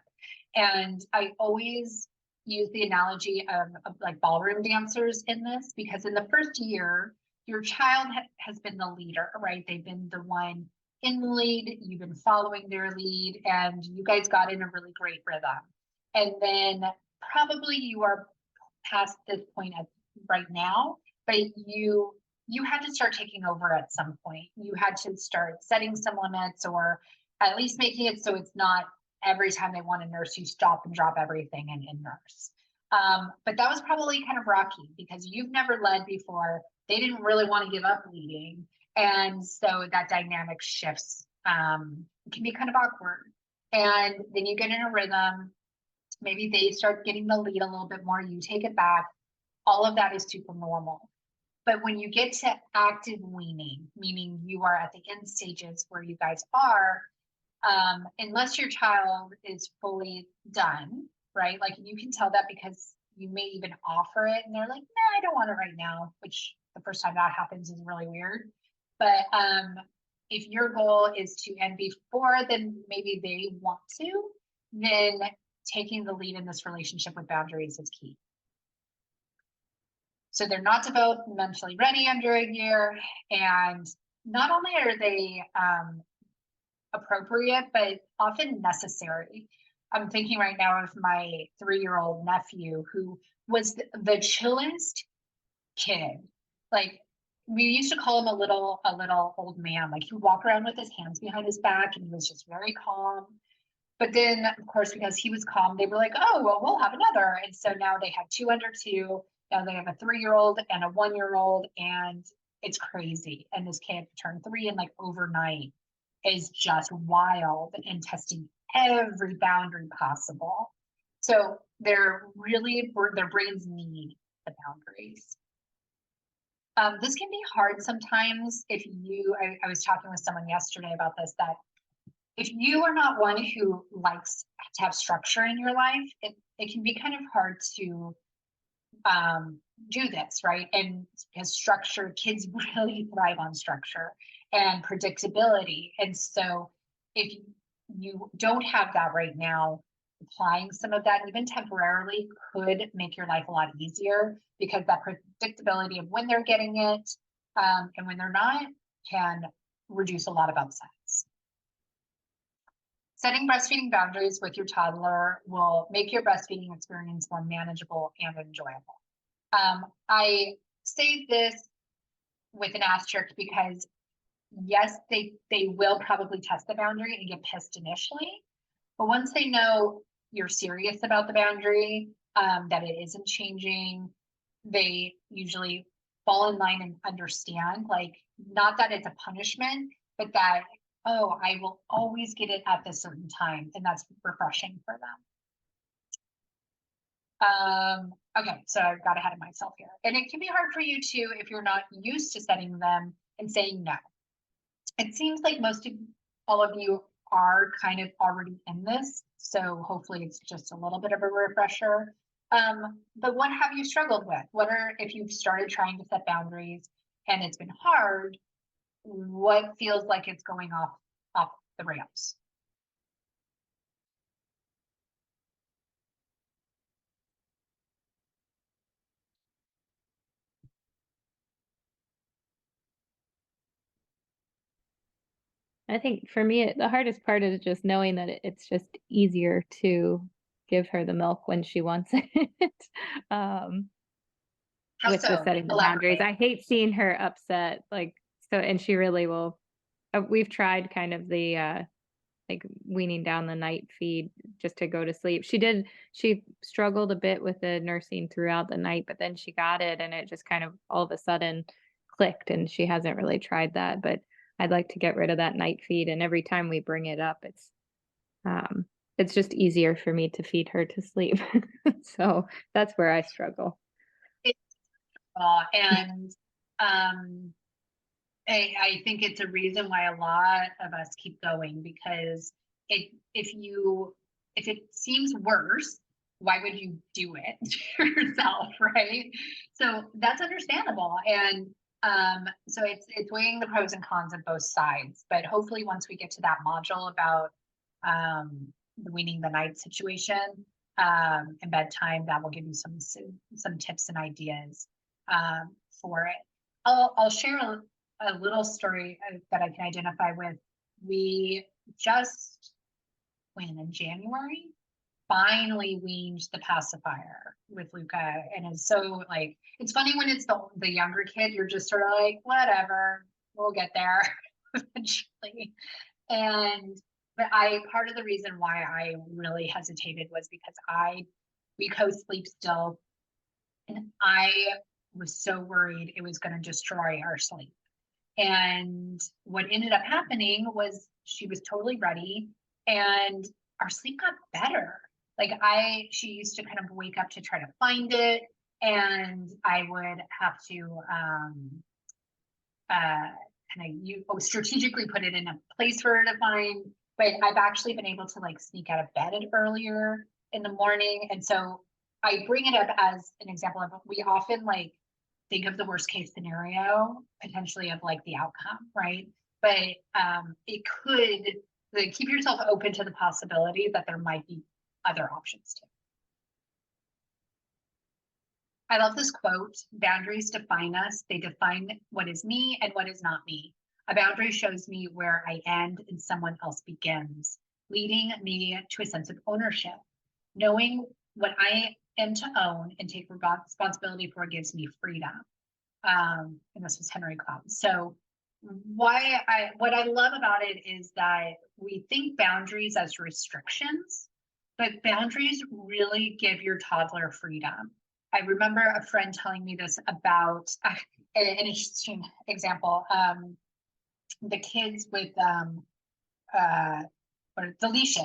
And I always use the analogy of like ballroom dancers in this, because in the first year, your child has been the leader, right? They've been the one in the lead, you've been following their lead, and you guys got in a really great rhythm. And then probably you are past this point right now, but you you had to start taking over at some point. You had to start setting some limits, or at least making it so it's not every time they want to nurse, you stop and drop everything and nurse. But that was probably kind of rocky because you've never led before. They didn't really want to give up leading. And so that dynamic shifts. It can be kind of awkward. And then you get in a rhythm. Maybe they start getting the lead a little bit more. You take it back. All of that is super normal. But when you get to active weaning, meaning you are at the end stages where you guys are, unless your child is fully done, right? Like you can tell that because you may even offer it and they're like, no, I don't want it right now, which the first time that happens is really weird. But if your goal is to end before then maybe they want to, then taking the lead in this relationship with boundaries is key. So they're not developmentally ready under a year, and not only are they appropriate, but often necessary. I'm thinking right now of my 3-year-old nephew who was the chillest kid. Like we used to call him a little old man. Like he would walk around with his hands behind his back and he was just very calm. But then of course, because he was calm, they were like, oh, well, we'll have another. And so now they have 2 under 2. Now they have a 3-year-old and a 1-year-old, and it's crazy. And this kid turned 3 in like overnight is just wild and testing every boundary possible. So their brains need the boundaries. This can be hard sometimes if I was talking with someone yesterday about this, that if you are not one who likes to have structure in your life, it can be kind of hard to do this, right? And because structure, kids really thrive on structure and predictability. And so if you don't have that right now, applying some of that even temporarily could make your life a lot easier, because that predictability of when they're getting it and when they're not can reduce a lot of upsets. Setting breastfeeding boundaries with your toddler will make your breastfeeding experience more manageable and enjoyable. I say this with an asterisk because yes, they will probably test the boundary and get pissed initially, but once they know you're serious about the boundary, that it isn't changing, they usually fall in line and understand, like, not that it's a punishment, but that, oh, I will always get it at this certain time, and that's refreshing for them. Okay, so I got ahead of myself here. And it can be hard for you too if you're not used to setting them and saying no. It seems like all of you are kind of already in this, so hopefully it's just a little bit of a refresher. But what have you struggled with? If you've started trying to set boundaries and it's been hard, what feels like it's going off the rails? I think for me, the hardest part is just knowing that it's just easier to give her the milk when she wants it. With the setting the boundaries. I hate seeing her upset, like, so, and she really will. We've tried kind of the like weaning down the night feed just to go to sleep. She struggled a bit with the nursing throughout the night, but then she got it and it just kind of all of a sudden clicked, and she hasn't really tried that, but I'd like to get rid of that night feed. And every time we bring it up, it's just easier for me to feed her to sleep. So that's where I struggle. And I think it's a reason why a lot of us keep going, because if it seems worse, why would you do it yourself, right? So that's understandable. And so it's weighing the pros and cons of both sides. But hopefully once we get to that module about the weaning the night situation and bedtime, that will give you some tips and ideas for it. I'll share a little story that I can identify with. We just, in January, finally weaned the pacifier with Luca. And it's so like, it's funny when it's the younger kid, you're just sort of like, whatever, we'll get there eventually. But part of the reason why I really hesitated was because we co-sleep still, and I was so worried it was going to destroy our sleep. And what ended up happening was she was totally ready and our sleep got better. Like she used to kind of wake up to try to find it, and I would have to strategically put it in a place for her to find. But I've actually been able to like sneak out of bed earlier in the morning. And so I bring it up as an example of, we often like think of the worst case scenario potentially of like the outcome, right? But it could, like, keep yourself open to the possibility that there might be other options too. I love this quote: boundaries define us. They define what is me and what is not me. A boundary shows me where I end and someone else begins, leading me to a sense of ownership. Knowing what I am to own and take responsibility for gives me freedom. And this was Henry Cloud. So what I love about it is that we think boundaries as restrictions, but boundaries really give your toddler freedom. I remember a friend telling me this about an interesting example. The kids with the leashes.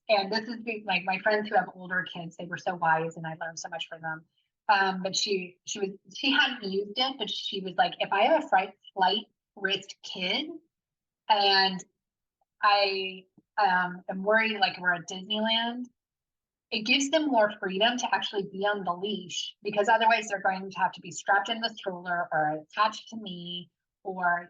And this is like my friends who have older kids, they were so wise and I learned so much from them. But she hadn't used it, but she was like, if I have a flight risk kid and I am worried like we're at Disneyland, it gives them more freedom to actually be on the leash, because otherwise they're going to have to be strapped in the stroller or attached to me, or,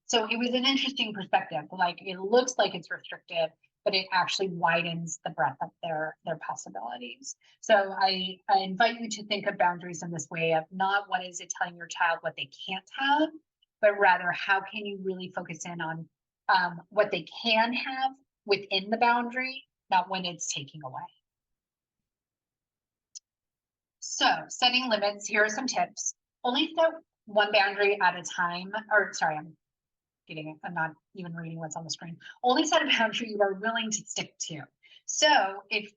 so it was an interesting perspective. Like, it looks like it's restrictive, but it actually widens the breadth of their possibilities. So I invite you to think of boundaries in this way of not what is it telling your child what they can't have, but rather how can you really focus in on what they can have within the boundary, not when it's taking away. So setting limits, here are some tips. Only set one boundary at a time, or sorry, I'm not even reading what's on the screen. Only set a boundary you are willing to stick to. So if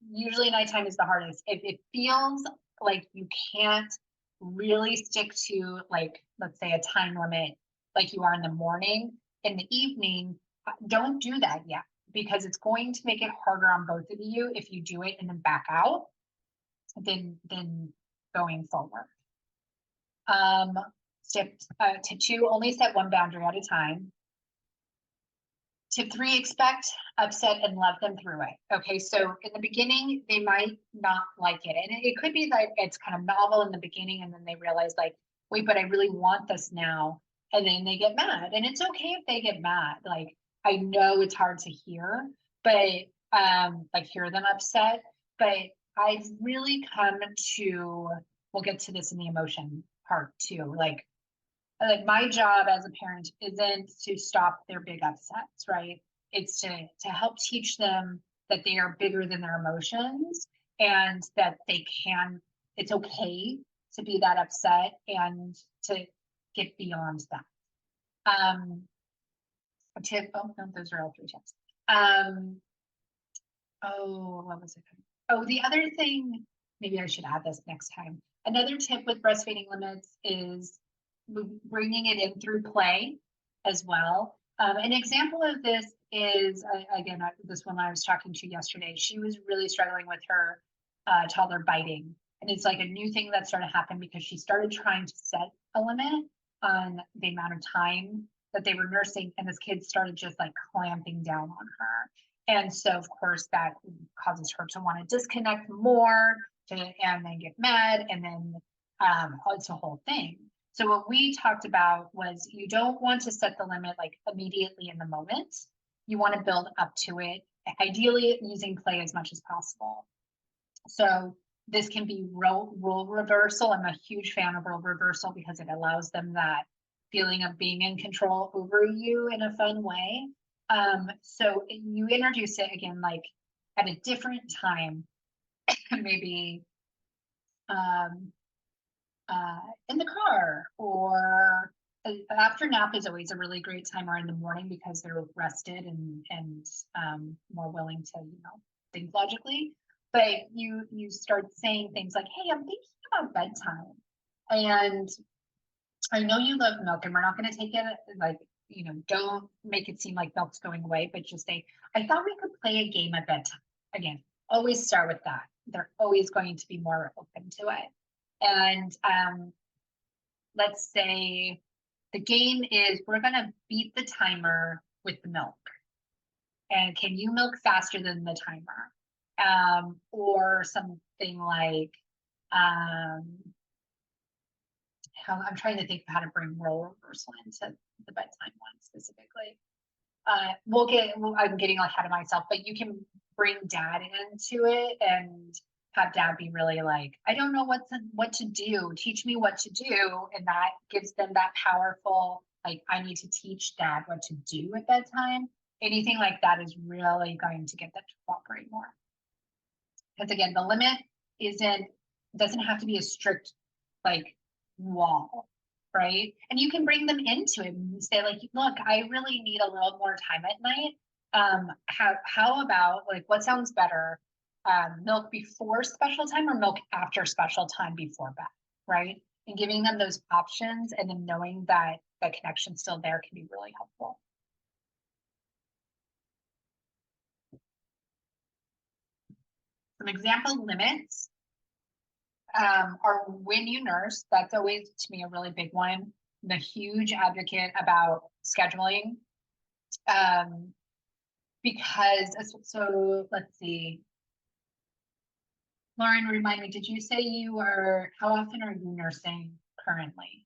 usually nighttime is the hardest, if it feels like you can't really stick to, like, let's say a time limit like you are in the morning, in the evening, don't do that yet, because it's going to make it harder on both of you if you do it and then back out than going forward. Tip 2, only set one boundary at a time. Tip 3, expect upset and love them through it. Okay, so in the beginning, they might not like it. And it could be that it's kind of novel in the beginning, and then they realize, like, wait, but I really want this now. And then they get mad. And it's okay if they get mad. Like, I know it's hard to hear, but like, hear them upset. But I've really come to, we'll get to this in the emotion part too. Like my job as a parent isn't to stop their big upsets, right? It's to help teach them that they are bigger than their emotions, and that it's okay to be that upset and to get beyond that. Those are all 3 tips. What was it? The other thing, maybe I should add this next time. Another tip with breastfeeding limits is bringing it in through play as well. An example of this is, again, this one I was talking to yesterday. She was really struggling with her toddler biting. And it's like a new thing that started to happen because she started trying to set a limit on the amount of time that they were nursing, and this kid started just like clamping down on her. And so, of course, that causes her to want to disconnect more, and then get mad, and then it's a whole thing. So what we talked about was, you don't want to set the limit like immediately in the moment. You want to build up to it, ideally using play as much as possible. So this can be role reversal. I'm a huge fan of role reversal because it allows them that feeling of being in control over you in a fun way. So you introduce it again, like at a different time, maybe um, in the car, or after nap is always a really great time, or in the morning because they're rested and more willing to, think logically. But you start saying things like, "Hey, I'm thinking about bedtime, and I know you love milk, and we're not going to take it like, don't make it seem like milk's going away, but just say, I thought we could play a game at bedtime." Again, always start with that. They're always going to be more open to it. And let's say the game is, we're going to beat the timer with the milk. And can you milk faster than the timer? Or something like, how I'm trying to think of how to bring role reversal into the bedtime one specifically. I'm getting ahead of myself, but you can bring dad into it and have dad be really like, I don't know what to do. Teach me what to do. And that gives them that powerful, like, I need to teach dad what to do at bedtime. Anything like that is really going to get them to cooperate more. Because again, the limit doesn't have to be a strict like wall, right? And you can bring them into it and say like, look, I really need a little more time at night. How about, like, what sounds better? Milk before special time or milk after special time before bed, right? And giving them those options and then knowing that the connection's still there can be really helpful. Some example limits are when you nurse. That's always, to me, a really big one. I'm a huge advocate about scheduling because, so let's see. Lauren, remind me, did you say how often are you nursing currently?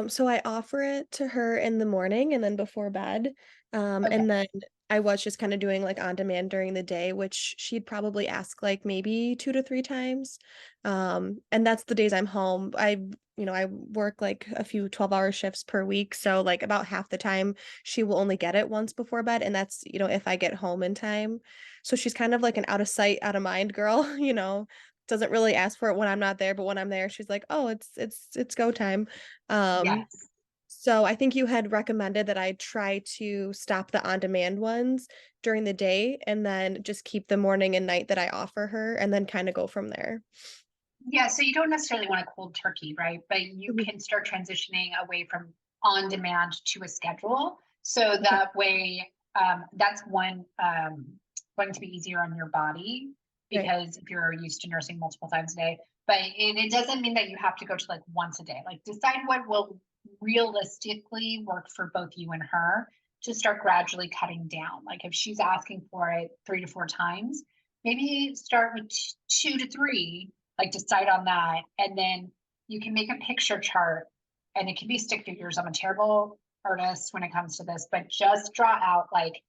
So I offer it to her in the morning and then before bed. Okay. And then I was just kind of doing like on demand during the day, which she'd probably ask like maybe 2 to 3 times. And that's the days I'm home. I work like a few 12-hour shifts per week. So like about half the time she will only get it once before bed. And that's, if I get home in time. So she's kind of like an out of sight, out of mind girl, doesn't really ask for it when I'm not there, but when I'm there, she's like, oh, it's go time. Yes. So I think you had recommended that I try to stop the on-demand ones during the day and then just keep the morning and night that I offer her and then kind of go from there. Yeah, so you don't necessarily want a cold turkey, right? But you Mhm. can start transitioning away from on demand to a schedule. So Okay. that way, that's one going to be easier on your body Right. because if you're used to nursing multiple times a day, but it doesn't mean that you have to go to like once a day. Like, decide what will realistically work for both you and her to start gradually cutting down. Like, if she's asking for it 3 to 4 times, maybe start with 2 to 3, like decide on that. And then you can make a picture chart, and it can be stick figures. I'm a terrible artist when it comes to this, but just draw out like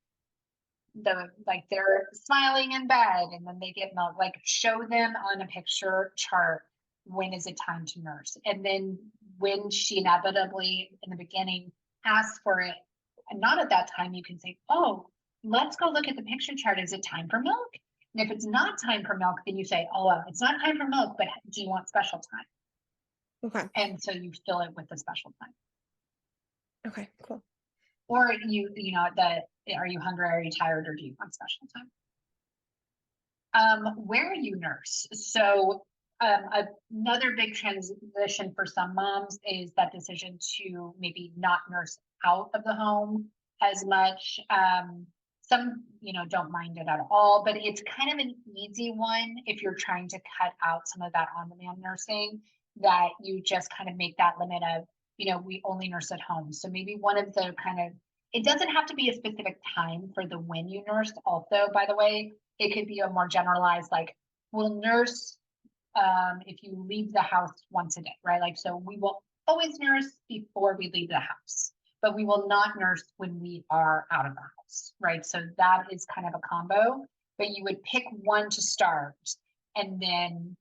they're smiling in bed and then they get milk, like show them on a picture chart when is it time to nurse. And then when she inevitably in the beginning asks for it and not at that time, you can say, oh, let's go look at the picture chart. Is it time for milk? And if it's not time for milk, then you say, oh, well, it's not time for milk, but do you want special time? Okay. And so you fill it with the special time. Okay, cool. Or are you hungry, are you tired, or do you want special time? Where you nurse. So another big transition for some moms is that decision to maybe not nurse out of the home as much. Some, don't mind it at all, but it's kind of an easy one if you're trying to cut out some of that on-demand nursing, that you just kind of make that limit of, we only nurse at home. So maybe one of the it doesn't have to be a specific time for the when you nurse also, by the way. It could be a more generalized, like, we'll nurse if you leave the house once a day, right? Like, so we will always nurse before we leave the house, but we will not nurse when we are out of the house, right? So that is kind of a combo, but you would pick one to start and then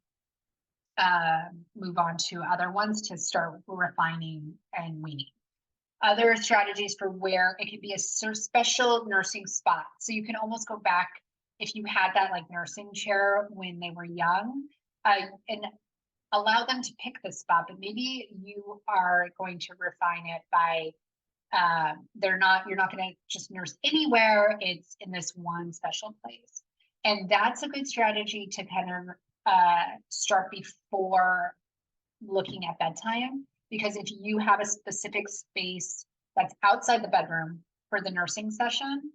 move on to other ones to start refining and weaning. Other strategies for where it could be a special nursing spot. So you can almost go back if you had that like nursing chair when they were young, and allow them to pick the spot, but maybe you are going to refine it by you're not going to just nurse anywhere. It's in this one special place. And that's a good strategy to kind of start before looking at bedtime, because if you have a specific space that's outside the bedroom for the nursing session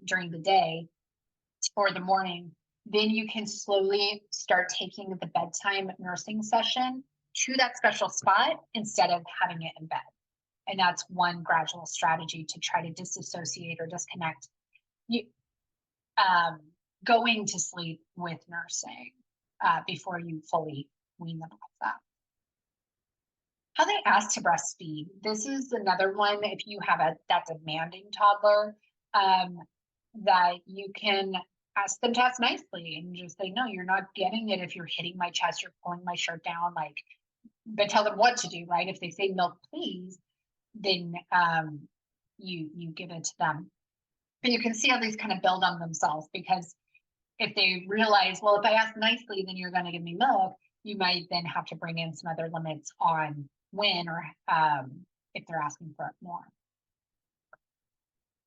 during the day or the morning, then you can slowly start taking the bedtime nursing session to that special spot instead of having it in bed. And that's one gradual strategy to try to disassociate or disconnect you going to sleep with nursing before you fully wean them off that. How they ask to breastfeed. This is another one. If you have that demanding toddler, that you can ask them to ask nicely and just say, no, you're not getting it if you're hitting my chest, you're pulling my shirt down, like, but tell them what to do, right? If they say milk, please, then you give it to them. But you can see how these kind of build on themselves, because if they realize, well, if I ask nicely, then you're going to give me milk, you might then have to bring in some other limits on when or if they're asking for it more.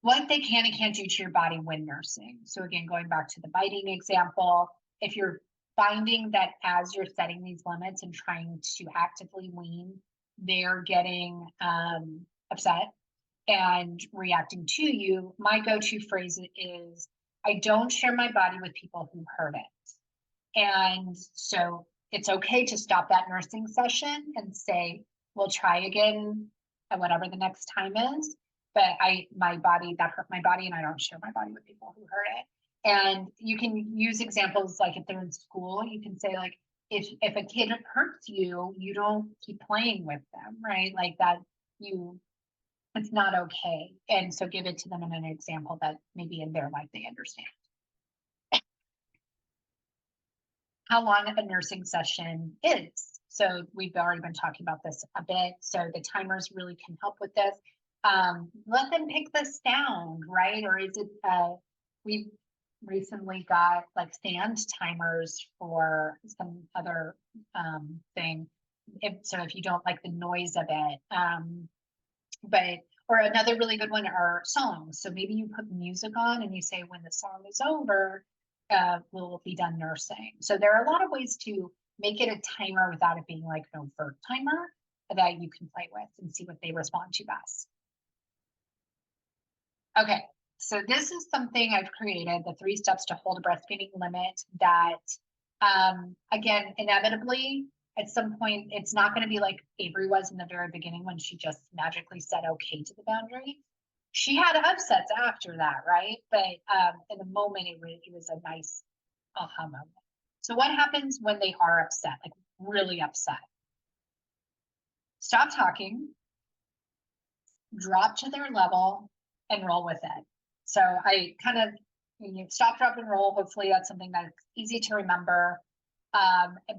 What they can and can't do to your body when nursing. So again, going back to the biting example, if you're finding that as you're setting these limits and trying to actively wean, they're getting upset and reacting to you, my go-to phrase is, I don't share my body with people who hurt it. And so it's okay to stop that nursing session and say, we'll try again at whatever the next time is. But that hurt my body, and I don't share my body with people who hurt it. And you can use examples like if they're in school, you can say like, if a kid hurts you, you don't keep playing with them, right? Like that, it's not okay. And so give it to them in an example that maybe in their life they understand. How long a nursing session is. So we've already been talking about this a bit. So the timers really can help with this. Let them pick the sound, right? Or is it, we've recently got like stand timers for some other thing. So if you don't like the noise of it, or another really good one are songs. So maybe you put music on and you say, when the song is over, we'll be done nursing. So there are a lot of ways to make it a timer without it being like an overt timer that you can play with and see what they respond to best. Okay, so this is something I've created, the 3 steps to hold a breastfeeding limit that, again, inevitably, at some point, it's not going to be like Avery was in the very beginning when she just magically said okay to the boundary. She had upsets after that, right? But in the moment, it was a nice aha moment. So what happens when they are upset, like really upset? Stop talking, drop to their level, and roll with it. So I kind of, stop, drop, and roll. Hopefully that's something that's easy to remember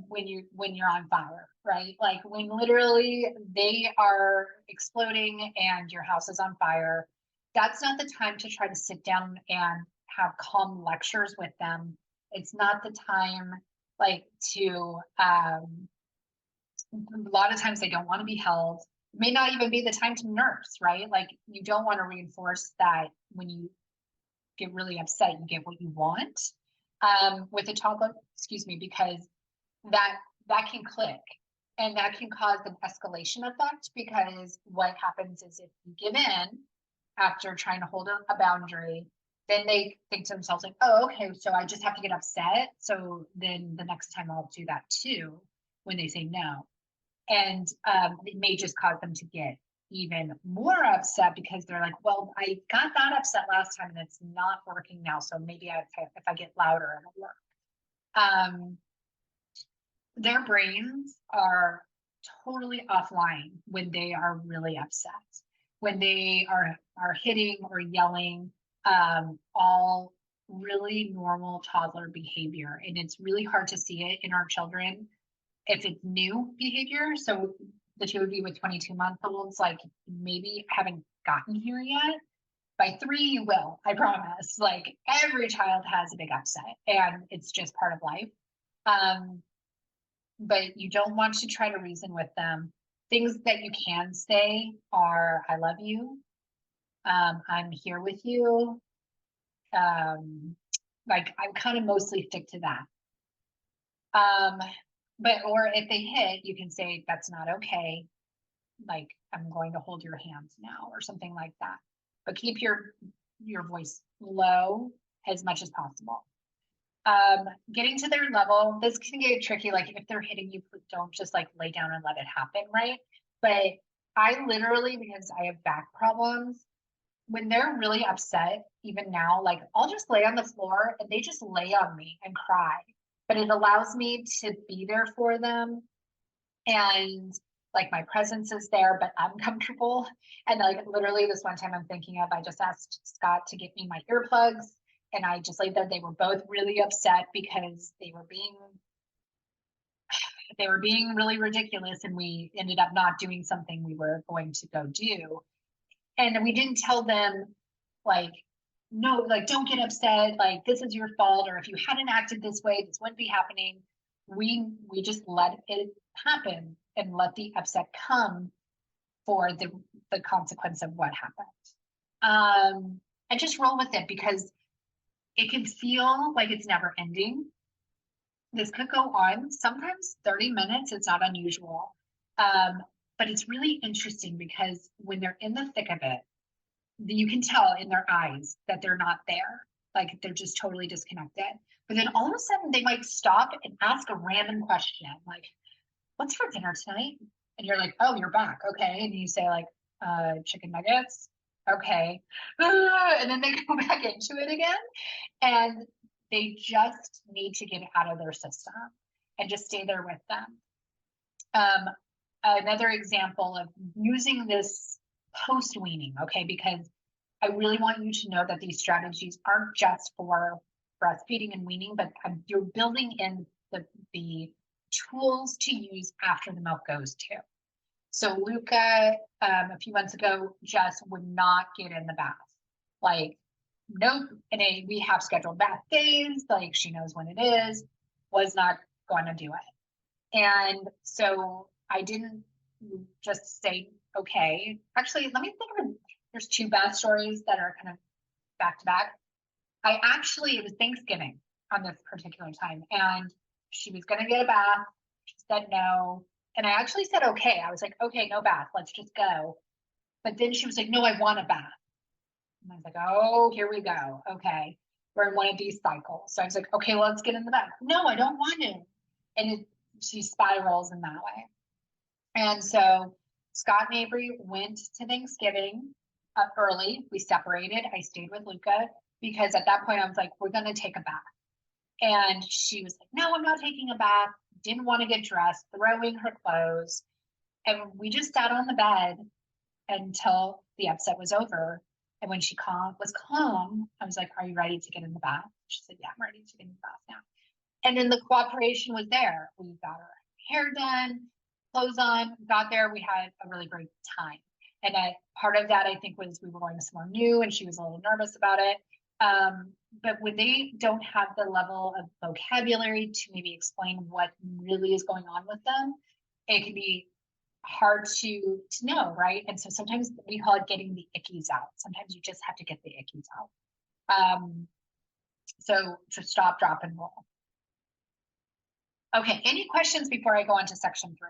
when you're on fire, right? Like when literally they are exploding and your house is on fire, that's not the time to try to sit down and have calm lectures with them. It's not the time like to, a lot of times they don't want to be held. It may not even be the time to nurse, right? Like you don't want to reinforce that when you get really upset, you get what you want with a toddler, because that can click and that can cause an escalation effect, because what happens is if you give in after trying to hold a boundary, then they think to themselves like, oh, okay, so I just have to get upset. So then the next time I'll do that too when they say no. And it may just cause them to get even more upset because they're like, well, I got that upset last time and it's not working now. So maybe if I get louder, it'll work. Their brains are totally offline when they are really upset, when they are hitting or yelling, all really normal toddler behavior. And it's really hard to see it in our children if it's new behavior. So the two of you with 22-month-olds, like maybe haven't gotten here yet. By 3, you will, I promise. Like every child has a big upset and it's just part of life. But you don't want to try to reason with them. Things that you can say are, I love you. I'm here with you. Like I kind of mostly stick to that. But, or if they hit, you can say, that's not okay. Like, I'm going to hold your hands now or something like that. But keep your voice low as much as possible. Getting to their level, this can get tricky. Like if they're hitting you, don't just like lay down and let it happen, right? But I literally, because I have back problems, when they're really upset, even now, like I'll just lay on the floor and they just lay on me and cry. But it allows me to be there for them. And like my presence is there, but I'm comfortable. And like literally this one time I'm thinking of, I just asked Scott to get me my earplugs and I just laid there. They were both really upset because they were being really ridiculous and we ended up not doing something we were going to go do. And we didn't tell them like, no, like don't get upset, like this is your fault, or if you hadn't acted this way, this wouldn't be happening. We just let it happen and let the upset come for the consequence of what happened. And just roll with it because it can feel like it's never ending. This could go on sometimes 30 minutes, it's not unusual. But it's really interesting because when they're in the thick of it, you can tell in their eyes that they're not there. Like they're just totally disconnected. But then all of a sudden they might stop and ask a random question like, what's for dinner tonight? And you're like, oh, you're back. Okay. And you say like, chicken nuggets. Okay. And then they go back into it again. And they just need to get it out of their system and just stay there with them. Another example of using this post-weaning, okay, because I really want you to know that these strategies aren't just for breastfeeding and weaning, but you're building in the tools to use after the milk goes too. So Luca, a few months ago, just would not get in the bath. Like, nope. And we have scheduled bath days, like she knows when it is, was not going to do it. And so I didn't just say, okay, actually, let me think of, there's 2 bath stories that are kind of back to back. It was Thanksgiving on this particular time and she was going to get a bath. She said no. And I actually said, okay. I was like, okay, no bath. Let's just go. But then she was like, no, I want a bath. And I was like, oh, here we go. Okay. We're in one of these cycles. So I was like, okay, well, let's get in the bath. No, I don't want to. And she spirals in that way. And so Scott and Avery went to Thanksgiving early. We separated. I stayed with Luca because at that point I was like, we're going to take a bath. And she was like, no, I'm not taking a bath. Didn't want to get dressed, throwing her clothes. And we just sat on the bed until the upset was over. And when she was calm, I was like, are you ready to get in the bath? She said, yeah, I'm ready to get in the bath now. And then the cooperation was there. We got our hair done, clothes on, got there. We had a really great time. And part of that, I think, was we were going somewhere new and she was a little nervous about it. But when they don't have the level of vocabulary to maybe explain what really is going on with them, it can be hard to know, right? And so sometimes we call it getting the ickies out. Sometimes you just have to get the ickies out. So just stop, drop, and roll. Okay, any questions before I go on to section 3?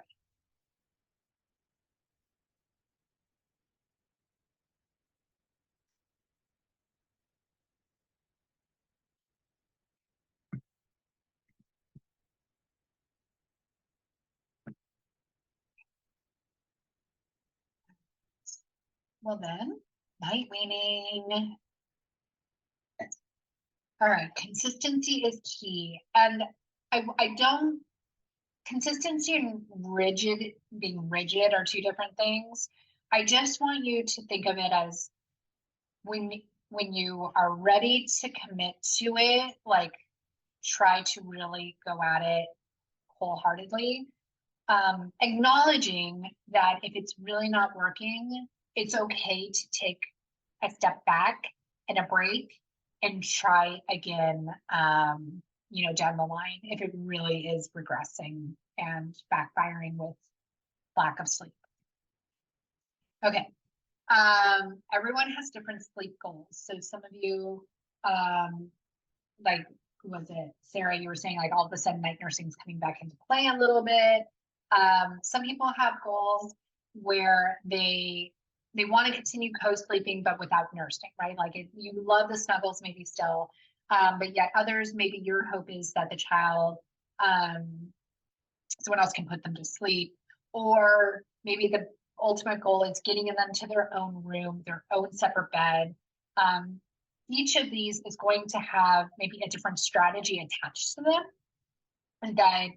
Well then, night weaning. All right, consistency is key. And I don't, consistency and being rigid are 2 different things. I just want you to think of it as when you are ready to commit to it, like try to really go at it wholeheartedly. acknowledging that if it's really not working, it's okay to take a step back and a break and try again, down the line if it really is regressing and backfiring with lack of sleep. Okay. Everyone has different sleep goals. So some of you, like, who was it? Sarah, you were saying like all of a sudden night nursing is coming back into play a little bit. Some people have goals where they want to continue co-sleeping, but without nursing, right? Like you love the snuggles maybe still, but yet others, maybe your hope is that the child, someone else can put them to sleep, or maybe the ultimate goal is getting them to their own room, their own separate bed. Each of these is going to have maybe a different strategy attached to them, and that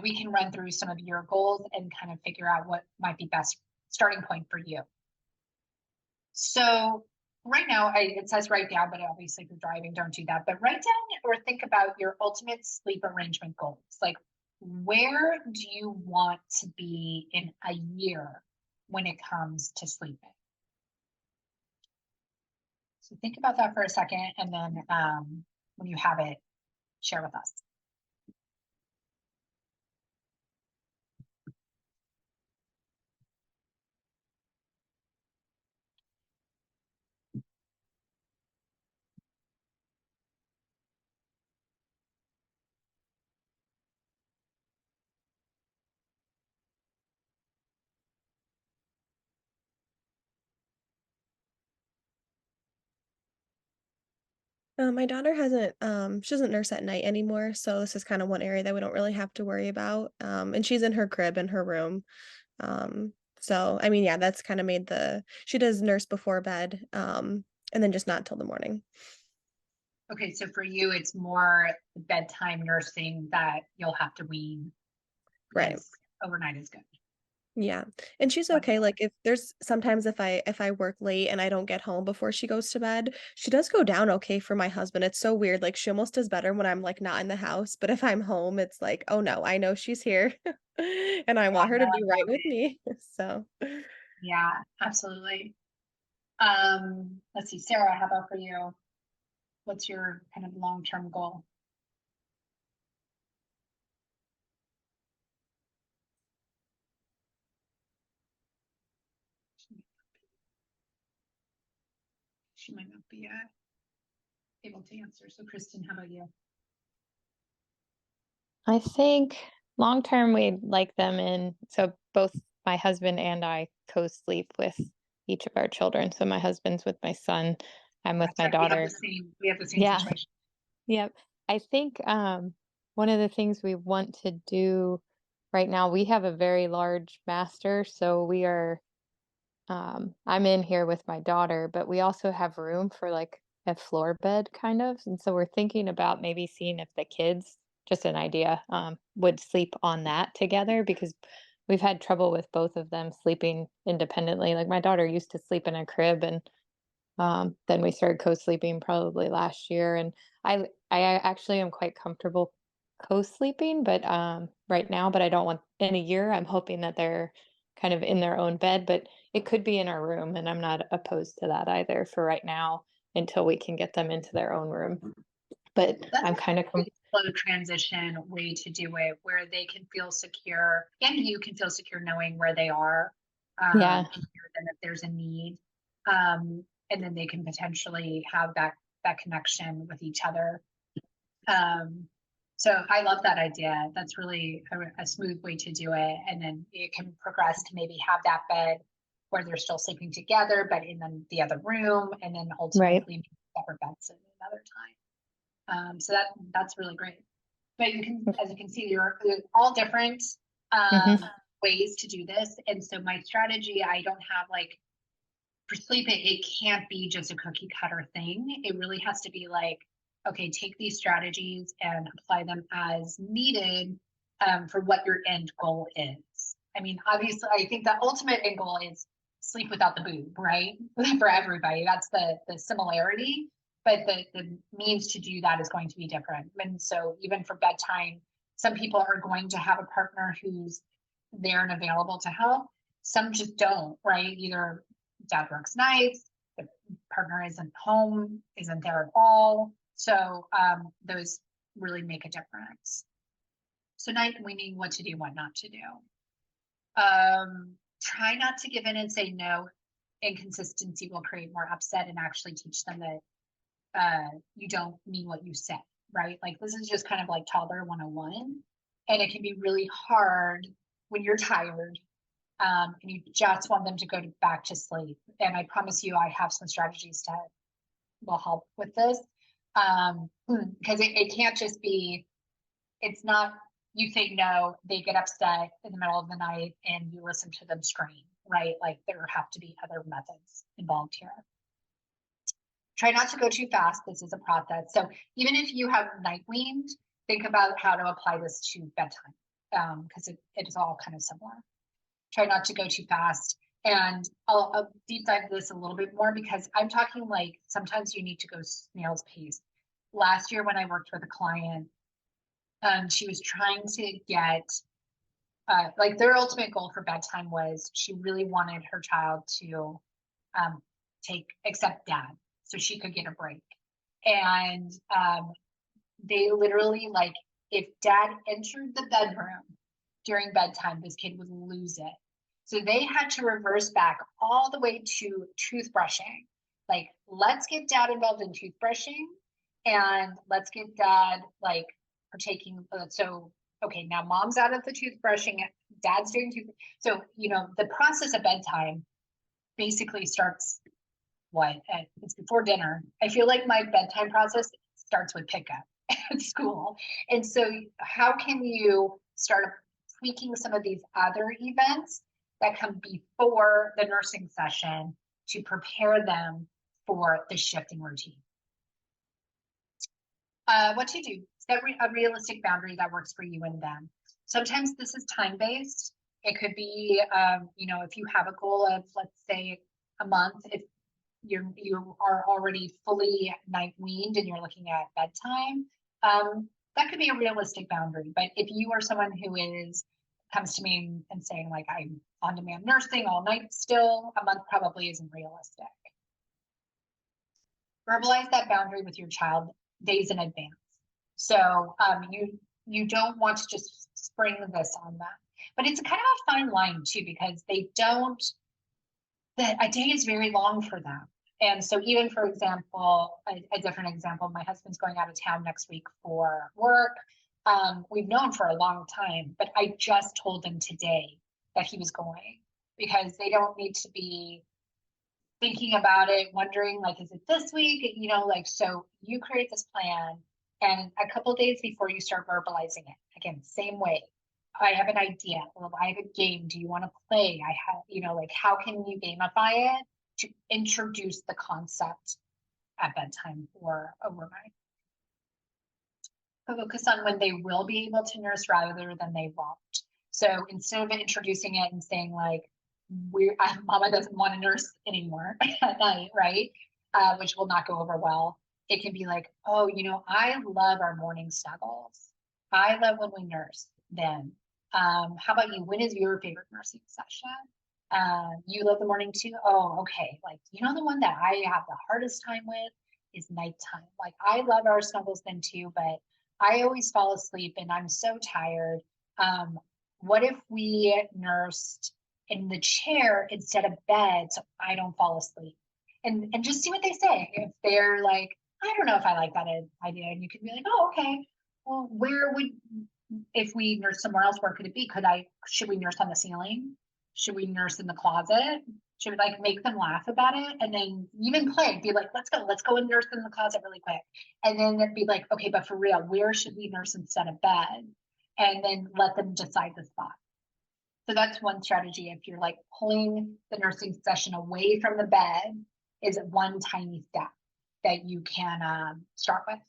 we can run through some of your goals and kind of figure out what might be best starting point for you. So right now, it says write down, but obviously if you're driving, don't do that. But write down or think about your ultimate sleep arrangement goals. Like, where do you want to be in a year when it comes to sleeping? So think about that for a second, and then when you have it, share with us. My daughter hasn't, she doesn't nurse at night anymore, so this is kind of one area that we don't really have to worry about. And she's in her crib in her room. So I mean, yeah, that's kind of made she does nurse before bed, and then just not till the morning. Okay, so for you, it's more bedtime nursing that you'll have to wean. Right. Because overnight is good. Yeah. And she's okay. Like sometimes if I work late and I don't get home before she goes to bed, she does go down okay for my husband. It's so weird. Like she almost does better when I'm like not in the house, but if I'm home, it's like, oh no, I know she's here and I want her to be right with me. So yeah, absolutely. Let's see, Sarah, how about for you? What's your kind of long-term goal? She might not be able to answer. So Kristen, how about you? I think long term we'd like them in. So both my husband and I co-sleep with each of our children. So my husband's with my son, I'm with my daughter. We have the same Yeah. situation. Yep. I think one of the things we want to do right now, we have a very large master, so we are I'm in here with my daughter, but we also have room for like a floor bed kind of. And so we're thinking about maybe seeing if the kids, just an idea, would sleep on that together, because we've had trouble with both of them sleeping independently. Like my daughter used to sleep in a crib, and then we started co-sleeping probably last year. And I actually am quite comfortable co-sleeping, but right now, but I don't want in a year, I'm hoping that they're kind of in their own bed, but it could be in our room, and I'm not opposed to that either for right now until we can get them into their own room. But That's I'm kind of slow transition way to do it, where they can feel secure and you can feel secure knowing where they are. Yeah. And hear them if there's a need. And then they can potentially have that connection with each other. So I love that idea. That's really a smooth way to do it. And then it can progress to maybe have that bed where they're still sleeping together, but in the other room, and then ultimately separate beds at another time. So that's really great. But you can, as you can see, you're all different ways to do this. And so my strategy, I don't have like, for sleep, it can't be just a cookie cutter thing. It really has to be like, okay, take these strategies and apply them as needed for what your end goal is. I mean, obviously, I think the ultimate end goal is sleep without the boob, right? For everybody, that's the similarity, but the means to do that is going to be different. And so even for bedtime, some people are going to have a partner who's there and available to help. Some just don't, right? Either dad works nights, the partner isn't home, isn't there at all. So those really make a difference. So night weaning, what to do, what not to do. Try not to give in and say no. Inconsistency will create more upset and actually teach them that you don't mean what you say, right? Like this is just kind of like toddler 101. And it can be really hard when you're tired and you just want them to go back to sleep. And I promise you, I have some strategies that will help with this. Because it can't just be, it's not, you say no, they get upset in the middle of the night and you listen to them scream, right? Like there have to be other methods involved here. Try not to go too fast. This is a process. So even if you have night weaned, think about how to apply this to bedtime because it is all kind of similar. Try not to go too fast. And I'll deep dive this a little bit more because I'm talking like sometimes you need to go snail's pace. Last year when I worked with a client, she was trying to get, like their ultimate goal for bedtime was she really wanted her child to accept dad so she could get a break. And they literally, like, if dad entered the bedroom during bedtime, this kid would lose it. So they had to reverse back all the way to toothbrushing. Like, let's get dad involved in toothbrushing and let's get dad like partaking. So, okay, now mom's out of the toothbrushing, dad's doing toothbrushing. So, you know, the process of bedtime basically starts it's before dinner. I feel like my bedtime process starts with pickup at school. And so how can you start tweaking some of these other events that come before the nursing session to prepare them for the shifting routine? What to do, set a realistic boundary that works for you and them. Sometimes this is time-based. It could be, you know, if you have a goal of, let's say, a month, if you are already fully night weaned and you're looking at bedtime, that could be a realistic boundary. But if you are someone who comes to me and saying like I'm on demand nursing all night still, a month probably isn't realistic. Verbalize that boundary with your child days in advance. So you don't want to just spring this on them, but it's kind of a fine line too, because a day is very long for them. And so even, for example, a different example, my husband's going out of town next week for work. We've known for a long time, but I just told him today that he was going because they don't need to be thinking about it, wondering like, is it this week? You know, like, so you create this plan and a couple of days before you start verbalizing it, again, same way. I have an idea. Well, I have a game. Do you want to play? I have, you know, like, how can you gamify it to introduce the concept at bedtime or overnight? Focus on when they will be able to nurse rather than they won't. So instead of introducing it and saying like, mama doesn't want to nurse anymore at night, right? Which will not go over well. It can be like, oh, you know, I love our morning snuggles. I love when we nurse then. How about you? When is your favorite nursing session? You love the morning too? Oh, okay. Like, you know, the one that I have the hardest time with is nighttime. Like, I love our snuggles then too, but I always fall asleep and I'm so tired. What if we nursed in the chair instead of bed so I don't fall asleep? And just see what they say. If they're like, I don't know if I like that idea, and you can be like, oh, okay. Well, if we nurse somewhere else, where could it be? Should we nurse on the ceiling? Should we nurse in the closet? Should we like make them laugh about it? And then even play, be like, let's go and nurse in the closet really quick. And then it'd be like, okay, but for real, where should we nurse instead of bed? And then let them decide the spot. So that's one strategy. If you're like pulling the nursing session away from the bed, is one tiny step that you can start with.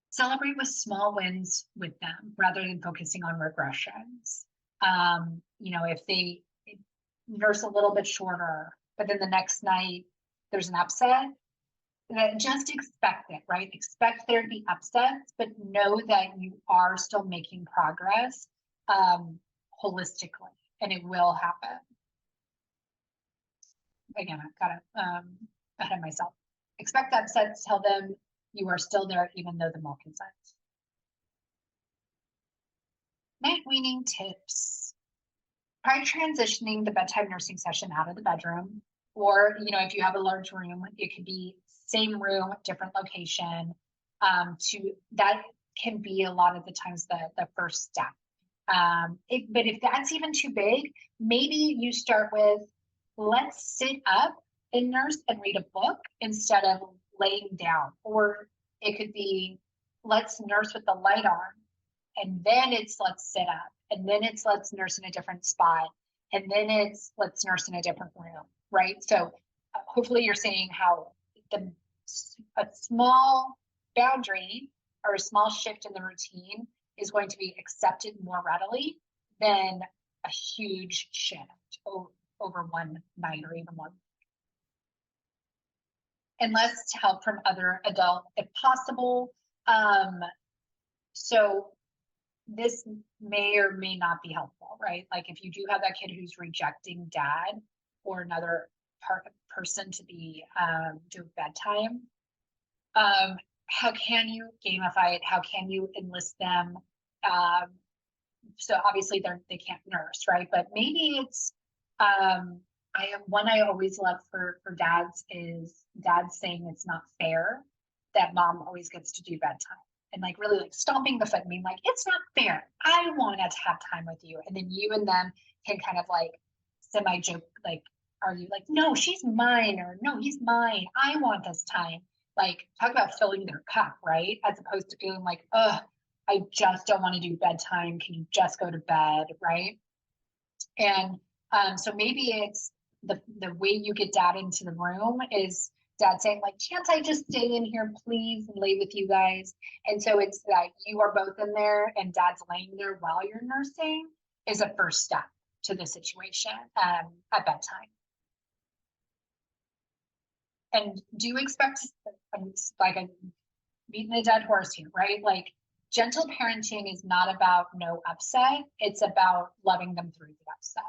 Celebrate with small wins with them rather than focusing on regressions. You know, if they nurse a little bit shorter, but then the next night there's an upset, just expect it, right? Expect there to be upsets, but know that you are still making progress holistically, and it will happen. Again, I've got to ahead of myself. Expect upsets, tell them you are still there even though the milk is out. Night weaning tips. Try transitioning the bedtime nursing session out of the bedroom, or, you know, if you have a large room, it could be same room, different location. That can be a lot of the times the first step. But if that's even too big, maybe you start with, let's sit up and nurse and read a book instead of laying down. Or it could be, let's nurse with the light on, and then it's let's sit up, and then it's let's nurse in a different spot, and then it's let's nurse in a different room, right? So hopefully you're seeing how a small boundary or a small shift in the routine is going to be accepted more readily than a huge shift over one night or even one. And less help from other adults if possible. So this may or may not be helpful, right? Like if you do have that kid who's rejecting dad or another person to be do bedtime, how can you gamify it? How can you enlist them? So obviously they can't nurse, right? But maybe it's I always love for dads is dad saying it's not fair that mom always gets to do bedtime, and like really like stomping the foot and being like, it's not fair. I wanted to have time with you. And then you and them can kind of like semi joke, like argue like, no, she's mine, or no, he's mine. I want this time. Like talk about filling their cup, right? As opposed to feeling like, ugh, I just don't want to do bedtime. Can you just go to bed, right? And so maybe it's the way you get dad into the room is dad saying like, can't I just stay in here, please, and lay with you guys? And so it's that you are both in there and dad's laying there while you're nursing is a first step to the situation at bedtime. And do expect, like I'm beating a dead horse here, right? Like gentle parenting is not about no upset. It's about loving them through the upset.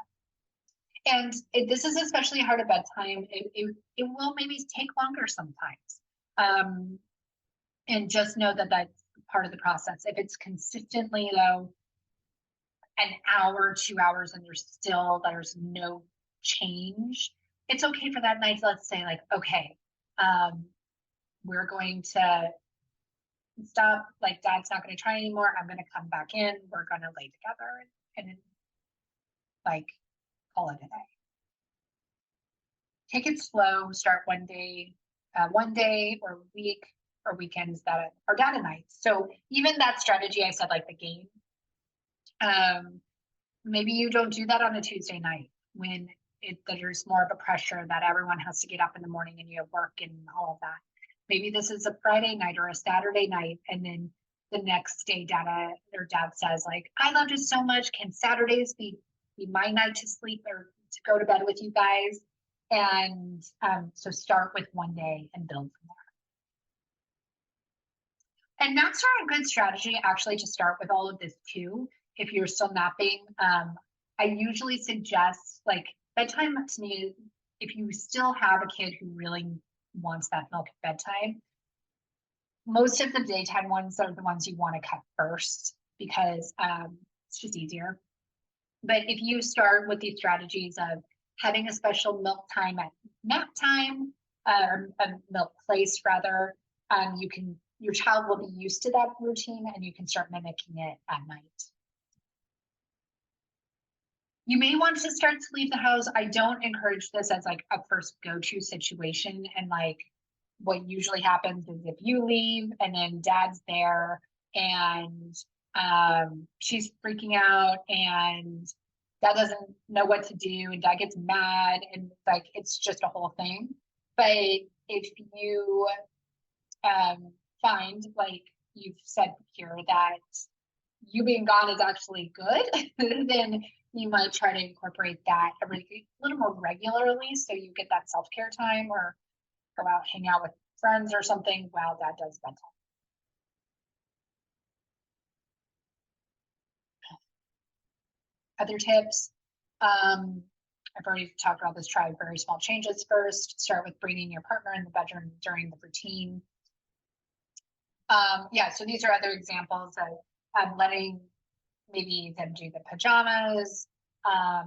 And this is especially hard at bedtime. It will maybe take longer sometimes. And just know that that's part of the process. If it's consistently though, an hour, 2 hours, and there's no change, it's okay for that night. Let's say like, okay, we're going to stop, like dad's not going to try anymore. I'm going to come back in. We're going to lay together and like call it a day. Take it slow. Start one day or week or weekends that are data nights. So even that strategy, I said like the game. Maybe you don't do that on a Tuesday night when there's more of a pressure that everyone has to get up in the morning and you have work and all of that. Maybe this is a Friday night or a Saturday night, and then the next day dad says like, I loved it so much. Can Saturdays be my night to sleep or to go to bed with you guys? And so start with one day and build from there. And naps are a good strategy actually to start with all of this too. If you're still napping, I usually suggest like bedtime to me, if you still have a kid who really wants that milk at bedtime, most of the daytime ones are the ones you want to cut first because it's just easier. But if you start with these strategies of having a special milk time at nap time, or a milk place rather, your child will be used to that routine and you can start mimicking it at night. You may want to start to leave the house. I don't encourage this as like a first go-to situation. And like what usually happens is if you leave and then dad's there and she's freaking out and dad doesn't know what to do and dad gets mad and like it's just a whole thing. But if you find, like you've said here, that you being gone is actually good, then you might try to incorporate that a little more regularly so you get that self-care time or go out, hang out with friends or something while dad does bedtime. Other tips, I've already talked about this, try very small changes first. Start with bringing your partner in the bedroom during the routine. Yeah, so these are other examples of letting maybe them do the pajamas.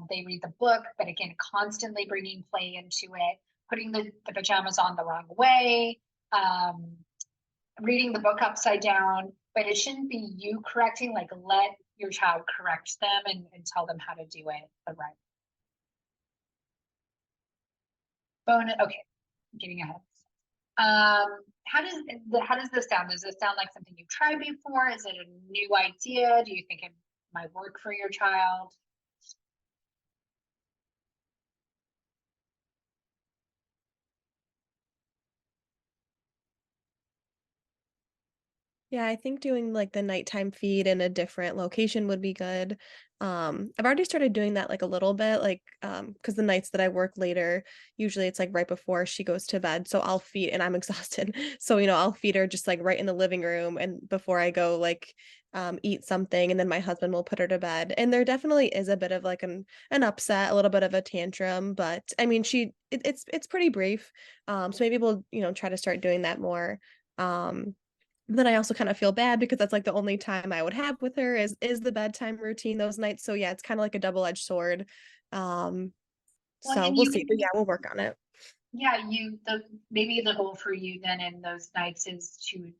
They read the book, but again, constantly bringing play into it, putting the pajamas on the wrong way, reading the book upside down, but it shouldn't be you correcting, like let your child correct them and tell them how to do it the right. Bonus, okay, I'm getting ahead. How does this sound? Does this sound like something you've tried before? Is it a new idea? Do you think it might work for your child? Yeah, I think doing like the nighttime feed in a different location would be good. I've already started doing that like a little bit, like because the nights that I work later, usually it's like right before she goes to bed. So I'll feed and I'm exhausted. So, I'll feed her just like right in the living room and before I go like eat something and then my husband will put her to bed. And there definitely is a bit of like an upset, a little bit of a tantrum, but I mean it's pretty brief. So maybe we'll, try to start doing that more. But then I also kind of feel bad because that's like the only time I would have with her is the bedtime routine those nights. So yeah, it's kind of like a double-edged sword. Um, Well, so and we'll you see. can, But yeah, we'll work on it. yeah, maybe the goal for you then in those nights is to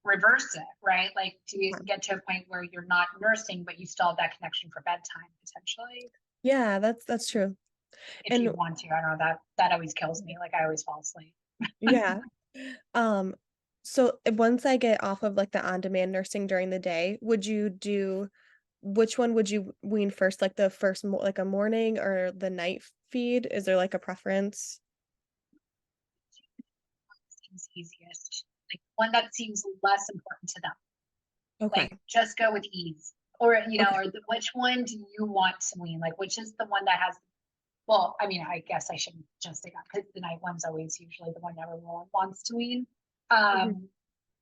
reverse it, right? Like to get to a point where you're not nursing, but you still have that connection for bedtime potentially, Yeah, that's true. if And you want to. I don't know, that always kills me. Like I always fall asleep. yeah. Um, so once I get off of like the on-demand nursing during the day, which one would you wean first? Like the first like a morning or the night feed? Is there like a preference? Seems easiest, like one that seems less important to them. Okay. Like just go with ease, or Okay. which one do you want to wean? Like which is the one that has, well, I mean, I guess I shouldn't just say that because the night one's always usually the one everyone wants to wean. Mhm.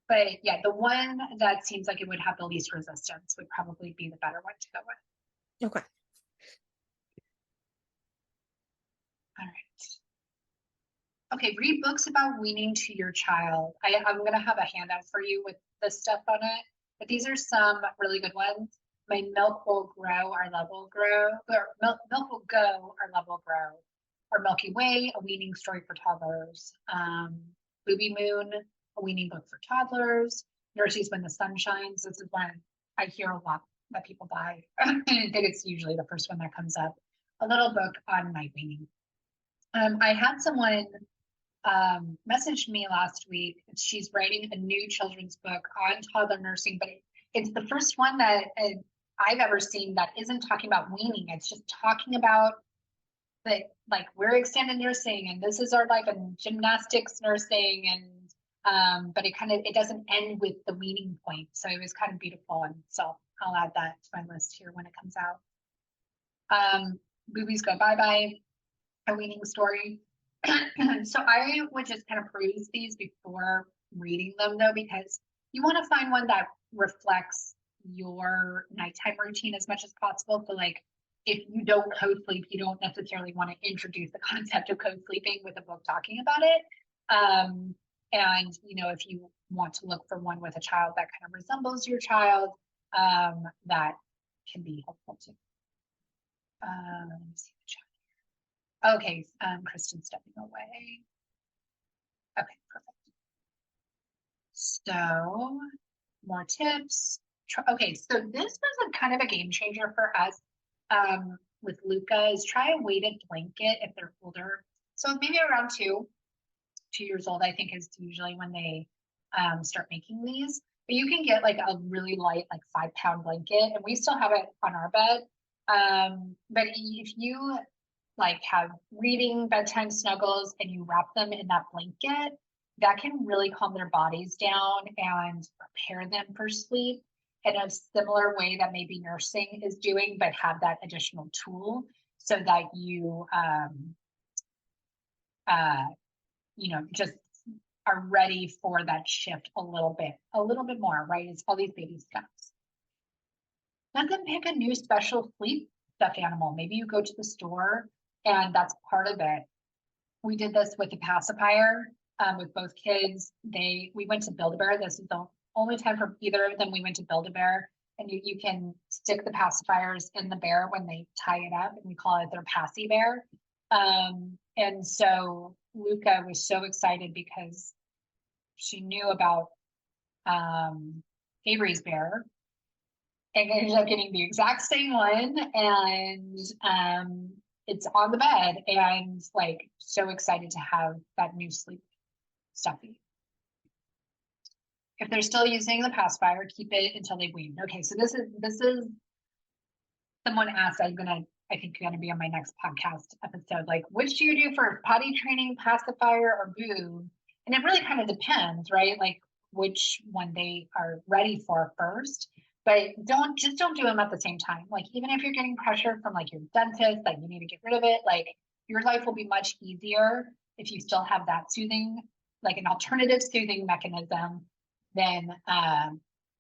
But yeah, the one that seems like it would have the least resistance would probably be the better one to go with. Okay. All right. Okay, read books about weaning to your child. I'm going to have a handout for you with this stuff on it, but these are some really good ones. My Milk Will Grow, Our Love Will Grow, or Milk Will Go, Our Love Will Grow, or Milky Way, A Weaning Story for Toddlers, Booby Moon, A Weaning Book for Toddlers, Nurseries When the Sun Shines. This is one I hear a lot that people buy. I think it's usually the first one that comes up. A little book on night weaning. I had someone messaged me last week. She's writing a new children's book on toddler nursing, but it's the first one that I've ever seen that isn't talking about weaning. It's just talking about that, like we're extended nursing and this is our life and gymnastics nursing and but it doesn't end with the weaning point. So it was kind of beautiful, and so I'll add that to my list here when it comes out. Boobies Go Bye Bye, A Weaning Story. So I would just kind of peruse these before reading them though, because you want to find one that reflects your nighttime routine as much as possible. So like if you don't co-sleep, you don't necessarily want to introduce the concept of co-sleeping with a book talking about it. And if you want to look for one with a child that kind of resembles your child, that can be helpful too. Let me see the chat. Okay, Kristen's stepping away. Okay, perfect. So more tips. Okay, so this was a kind of a game changer for us with Luca is try a weighted blanket if they're older. So maybe around 2 years old, I think is usually when they start making these. But you can get like a really light, like 5-pound blanket, and we still have it on our bed. But if you like have reading bedtime snuggles and you wrap them in that blanket, that can really calm their bodies down and prepare them for sleep in a similar way that maybe nursing is doing, but have that additional tool so that you just are ready for that shift a little bit more, right? It's all these baby steps. Let them pick a new special sleep stuffed animal. Maybe you go to the store and that's part of it. We did this with the pacifier with both kids. We went to Build-A-Bear. This is the only time for either of them we went to Build-A-Bear. And you can stick the pacifiers in the bear when they tie it up, and we call it their passy bear. And so Luca was so excited because she knew about Avery's bear and ended up getting the exact same one. And it's on the bed and like so excited to have that new sleep stuffy. If they're still using the pacifier, keep it until they wean. Okay, so this is someone asked, I think gonna be on my next podcast episode, like which do you do for potty training, pacifier, or boob? And it really kind of depends, right? Like which one they are ready for first. But don't do them at the same time. Like even if you're getting pressure from like your dentist, like you need to get rid of it, like your life will be much easier if you still have that soothing, like an alternative soothing mechanism than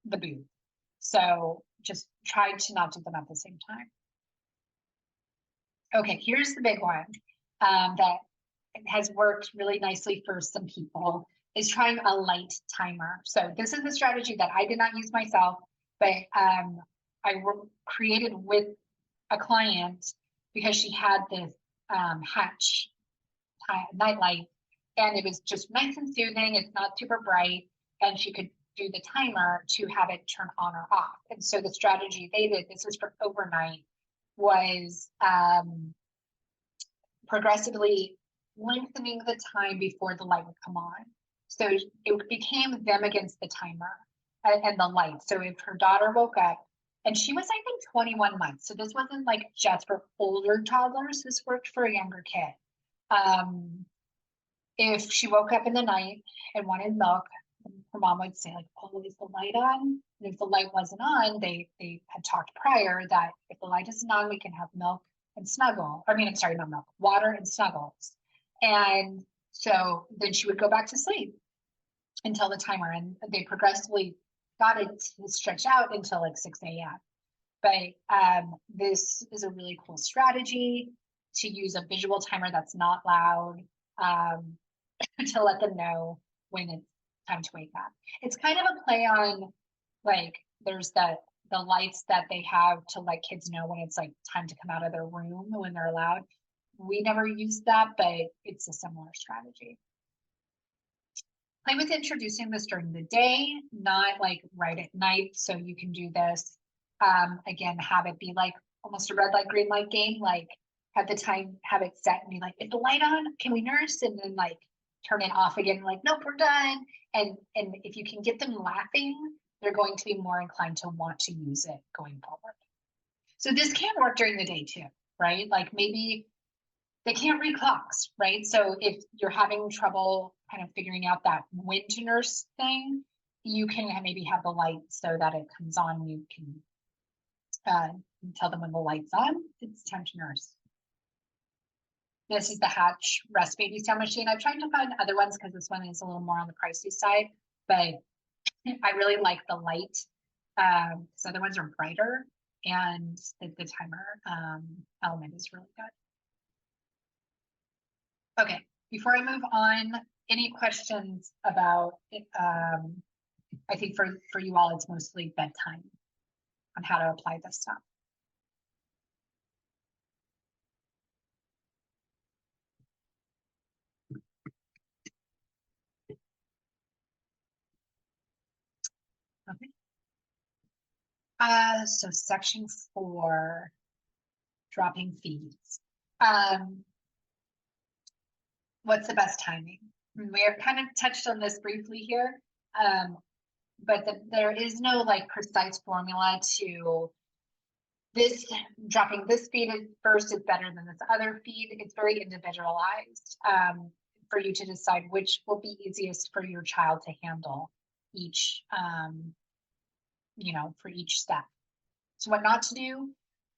the boob. So just try to not do them at the same time. Okay, here's the big one that has worked really nicely for some people, is trying a light timer. So this is a strategy that I did not use myself, but I created with a client because she had this Hatch nightlight, and it was just nice and soothing. It's not super bright, and she could do the timer to have it turn on or off. And so the strategy they did, this was for overnight, was progressively lengthening the time before the light would come on. So it became them against the timer and the light. So if her daughter woke up, and she was, I think, 21 months. So this wasn't like just for older toddlers. This worked for a younger kid. If she woke up in the night and wanted milk, her mom would say, like, oh, is the light on? And if the light wasn't on, they had talked prior that if the light isn't on, we can have milk and snuggle. I mean, I'm sorry, not milk, water and snuggles. And so then she would go back to sleep until the timer, and they progressively got it to stretch out until like 6 a.m. But this is a really cool strategy to use a visual timer that's not loud to let them know when it's time to wake up. It's kind of a play on, like, there's the lights that they have to let kids know when it's like time to come out of their room when they're allowed. We never used that, but it's a similar strategy. Play with introducing this during the day, not like right at night. So you can do this, again, have it be like almost a red light, green light game, like have the time, have it set and be like, is the light on? Can we nurse? And then like turn it off again, like, nope, we're done. And if you can get them laughing, they're going to be more inclined to want to use it going forward. So this can work during the day too, right? Like maybe they can't read clocks, right? So if you're having trouble kind of figuring out that when to nurse thing, you can maybe have the light so that it comes on. You can tell them when the light's on, it's time to nurse. This is the Hatch Rest Baby Sound Machine. I've tried to find other ones because this one is a little more on the pricey side, but I really like the light. So other ones are brighter, and the timer element is really good. Okay, before I move on, any questions about it? I think for you all, it's mostly bedtime on how to apply this stuff. Okay. So section 4, dropping feeds. What's the best timing? We have kind of touched on this briefly here, but there is no like precise formula to this. Dropping this feed first is better than this other feed. It's very individualized for you to decide which will be easiest for your child to handle each, for each step. So what not to do,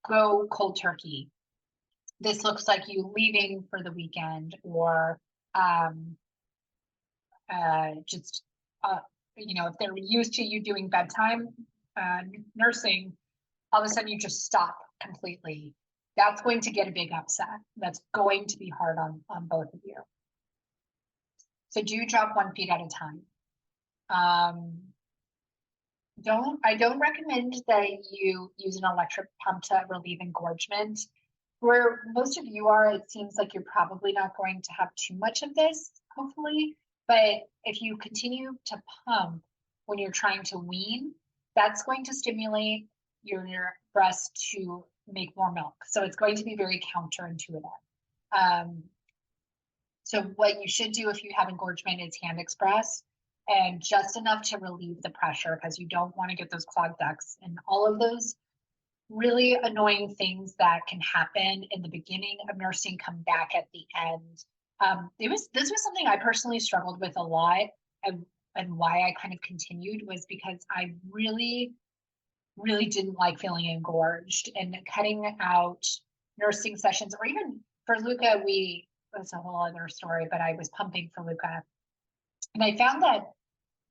go cold turkey. This looks like you leaving for the weekend, or if they're used to you doing bedtime nursing, all of a sudden you just stop completely. That's going to get a big upset. That's going to be hard on both of you. So do drop 1 feed at a time. I don't recommend that you use an electric pump to relieve engorgement. Where most of you are, it seems like you're probably not going to have too much of this, hopefully. But if you continue to pump when you're trying to wean, that's going to stimulate your breast to make more milk. So it's going to be very counterintuitive. So what you should do if you have engorgement is hand express, and just enough to relieve the pressure, because you don't want to get those clogged ducts and all of those really annoying things that can happen in the beginning of nursing come back at the end. This was something I personally struggled with a lot, and why I kind of continued was because I really didn't like feeling engorged, and cutting out nursing sessions, or even for Luca, that's a whole other story, but I was pumping for Luca. And I found that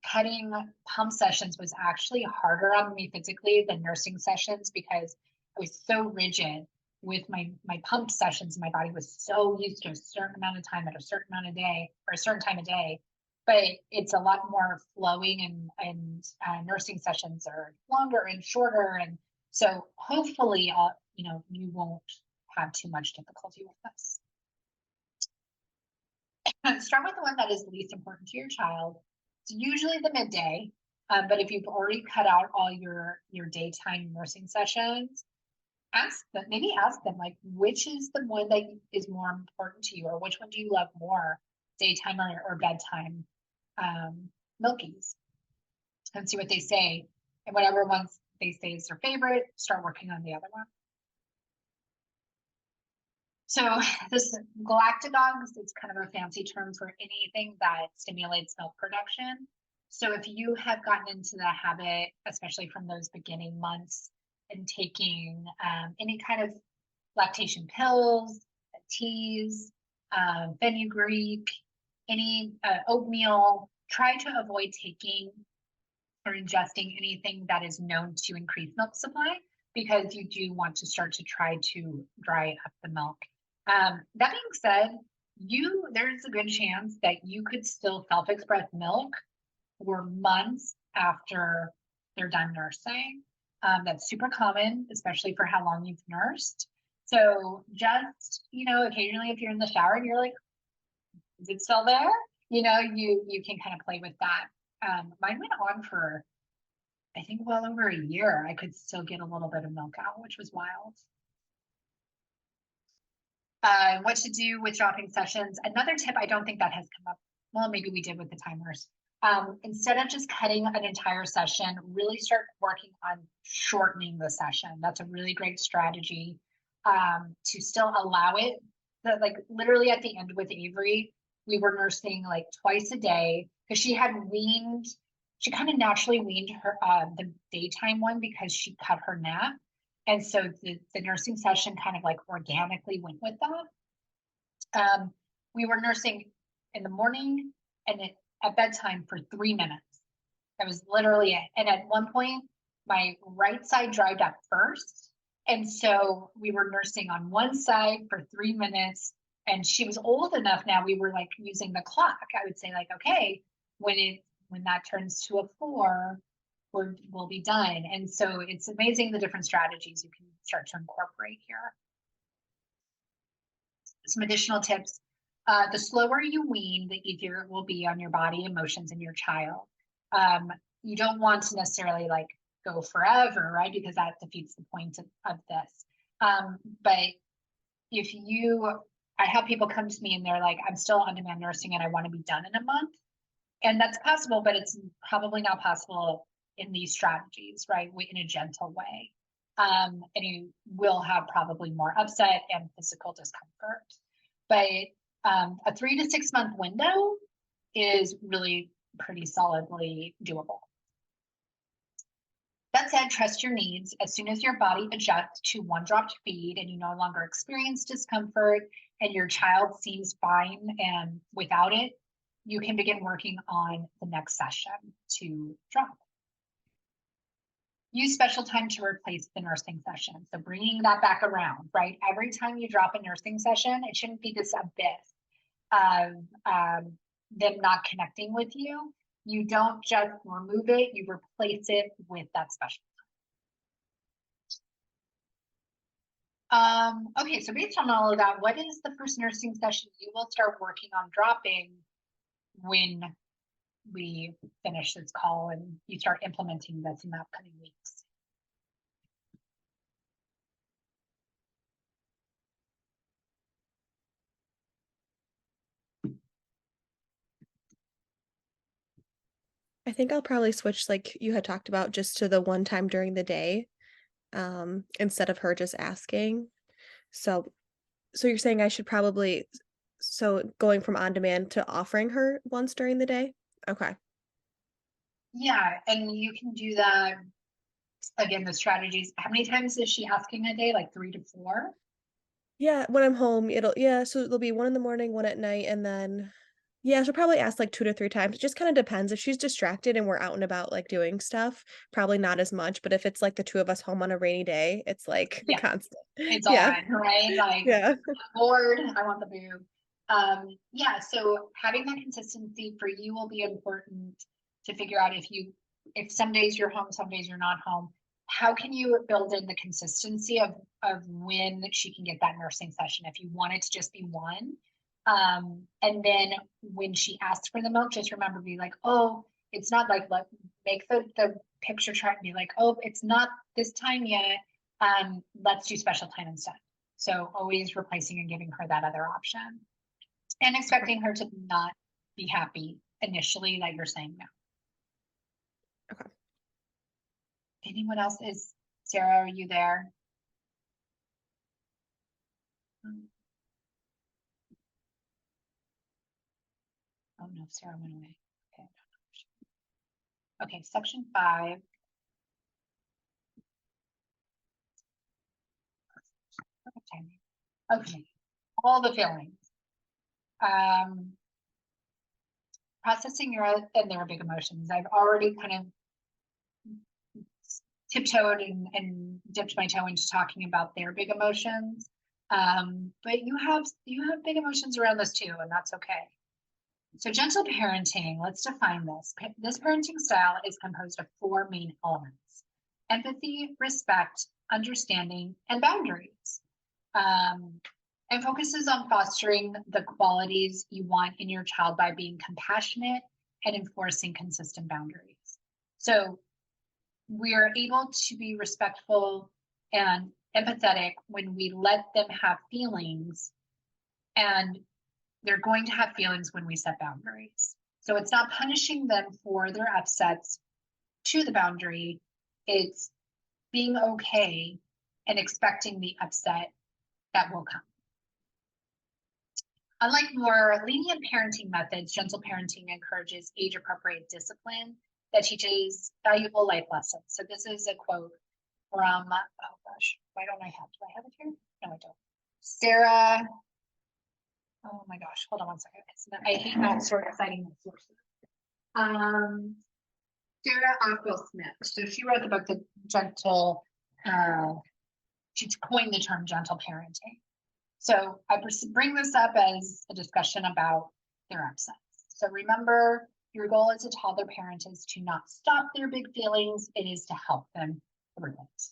cutting pump sessions was actually harder on me physically than nursing sessions, because I was so rigid with my pump sessions. My body was so used to a certain amount of time at a certain amount of day, or a certain time of day. But it's a lot more flowing, and nursing sessions are longer and shorter. And so hopefully, you won't have too much difficulty with this. Start with the one that is least important to your child. It's usually the midday, but if you've already cut out all your daytime nursing sessions, maybe ask them, like, which is the one that is more important to you, or which one do you love more, daytime or bedtime milkies, and see what they say. And whatever ones they say is their favorite, start working on the other one. So this galactagogues is kind of a fancy term for anything that stimulates milk production. So if you have gotten into the habit, especially from those beginning months, and taking any kind of lactation pills, teas, fenugreek, any oatmeal, try to avoid taking or ingesting anything that is known to increase milk supply, because you do want to start to try to dry up the milk. That being said, there's a good chance that you could still self-express milk for months after they're done nursing. That's super common, especially for how long you've nursed. So just, occasionally if you're in the shower and you're like, is it still there? You can kind of play with that. Mine went on for, I think, well over a year. I could still get a little bit of milk out, which was wild. What to do with dropping sessions. Another tip, I don't think that has come up. Well, maybe we did with the timers. Instead of just cutting an entire session, really start working on shortening the session. That's a really great strategy to still allow it. Like literally at the end with Avery, we were nursing like twice a day, because she kind of naturally weaned her the daytime one because she cut her nap. And so the nursing session kind of like organically went with that. We were nursing in the morning and at bedtime for 3 minutes. That was literally it. And at one point, my right side dried up first. And so we were nursing on one side for 3 minutes. And she was old enough now, we were like using the clock. I would say, like, okay, when that turns to a 4, we'll be done. And so it's amazing the different strategies you can start to incorporate here. Some additional tips. The slower you wean, the easier it will be on your body, emotions, and your child. You don't want to necessarily like go forever, right? Because that defeats the point of this. But I have people come to me and they're like, I'm still on demand nursing and I want to be done in a month. And that's possible, but it's probably not possible in these strategies, right? In a gentle way. And you will have probably more upset and physical discomfort. But a 3 to 6 month window is really pretty solidly doable. That said, trust your needs. As soon as your body adjusts to 1 dropped feed and you no longer experience discomfort and your child seems fine and without it, you can begin working on the next session to drop. use special time to replace the nursing session. So bringing that back around, right? Every time you drop a nursing session, it shouldn't be this abyss of them not connecting with you. You don't just remove it, you replace it with that special time. Okay, so based on all of that, what is the first nursing session you will start working on dropping when we finish this call and you start implementing this in the upcoming weeks? I think I'll probably switch, like you had talked about, just to the one time during the day, instead of her just asking. So, so you're saying I should probably, so going from on demand to offering her once during the day? Okay. Yeah, and you can do that. Again, the strategies. How many times is she asking a day? Like 3 to 4? Yeah, when I'm home, yeah, so it'll be one in the morning, one at night, and then yeah, she'll probably ask like 2 to 3 times. It just kind of depends. If she's distracted and we're out and about like doing stuff, probably not as much. But if it's like the two of us home on a rainy day, it's like Yeah, constant. it's Yeah. on, right? Like, Yeah. Lord, I want the boob. Yeah, so having that consistency for you will be important to figure out if some days you're home, some days you're not home. How can you build in the consistency of when she can get that nursing session? If you want it to just be one, and then when she asks for the milk, just remember to be like, oh, it's not like, make the picture chart and be like, oh, it's not this time yet. Let's do special time instead. So always replacing and giving her that other option and expecting her to not be happy initially that you're saying no. Okay. Anyone else? Sarah, are you there? Oh no, Sarah went away. Okay. Okay, section 5. Okay, all the feelings. Processing your and their big emotions. I've already kind of tiptoed and dipped my toe into talking about their big emotions. But you have big emotions around this too, and that's okay. So gentle parenting, let's define this. This parenting style is composed of 4 main elements: empathy, respect, understanding, and boundaries. And focuses on fostering the qualities you want in your child by being compassionate and enforcing consistent boundaries. So we are able to be respectful and empathetic when we let them have feelings, and they're going to have feelings when we set boundaries. So it's not punishing them for their upsets to the boundary, it's being okay and expecting the upset that will come. Unlike more lenient parenting methods, gentle parenting encourages age-appropriate discipline that teaches valuable life lessons. So this is a quote from, oh gosh, why don't I have, do I have it here? No, I don't. Sarah, oh my gosh, hold on one second. I hate not sort of citing the sources. Sarah Ockwell Smith. So she wrote the book, The Gentle, she coined the term gentle parenting. So I bring this up as a discussion about their upsets. So remember, your goal as a toddler parent is to not stop their big feelings. It is to help them through it.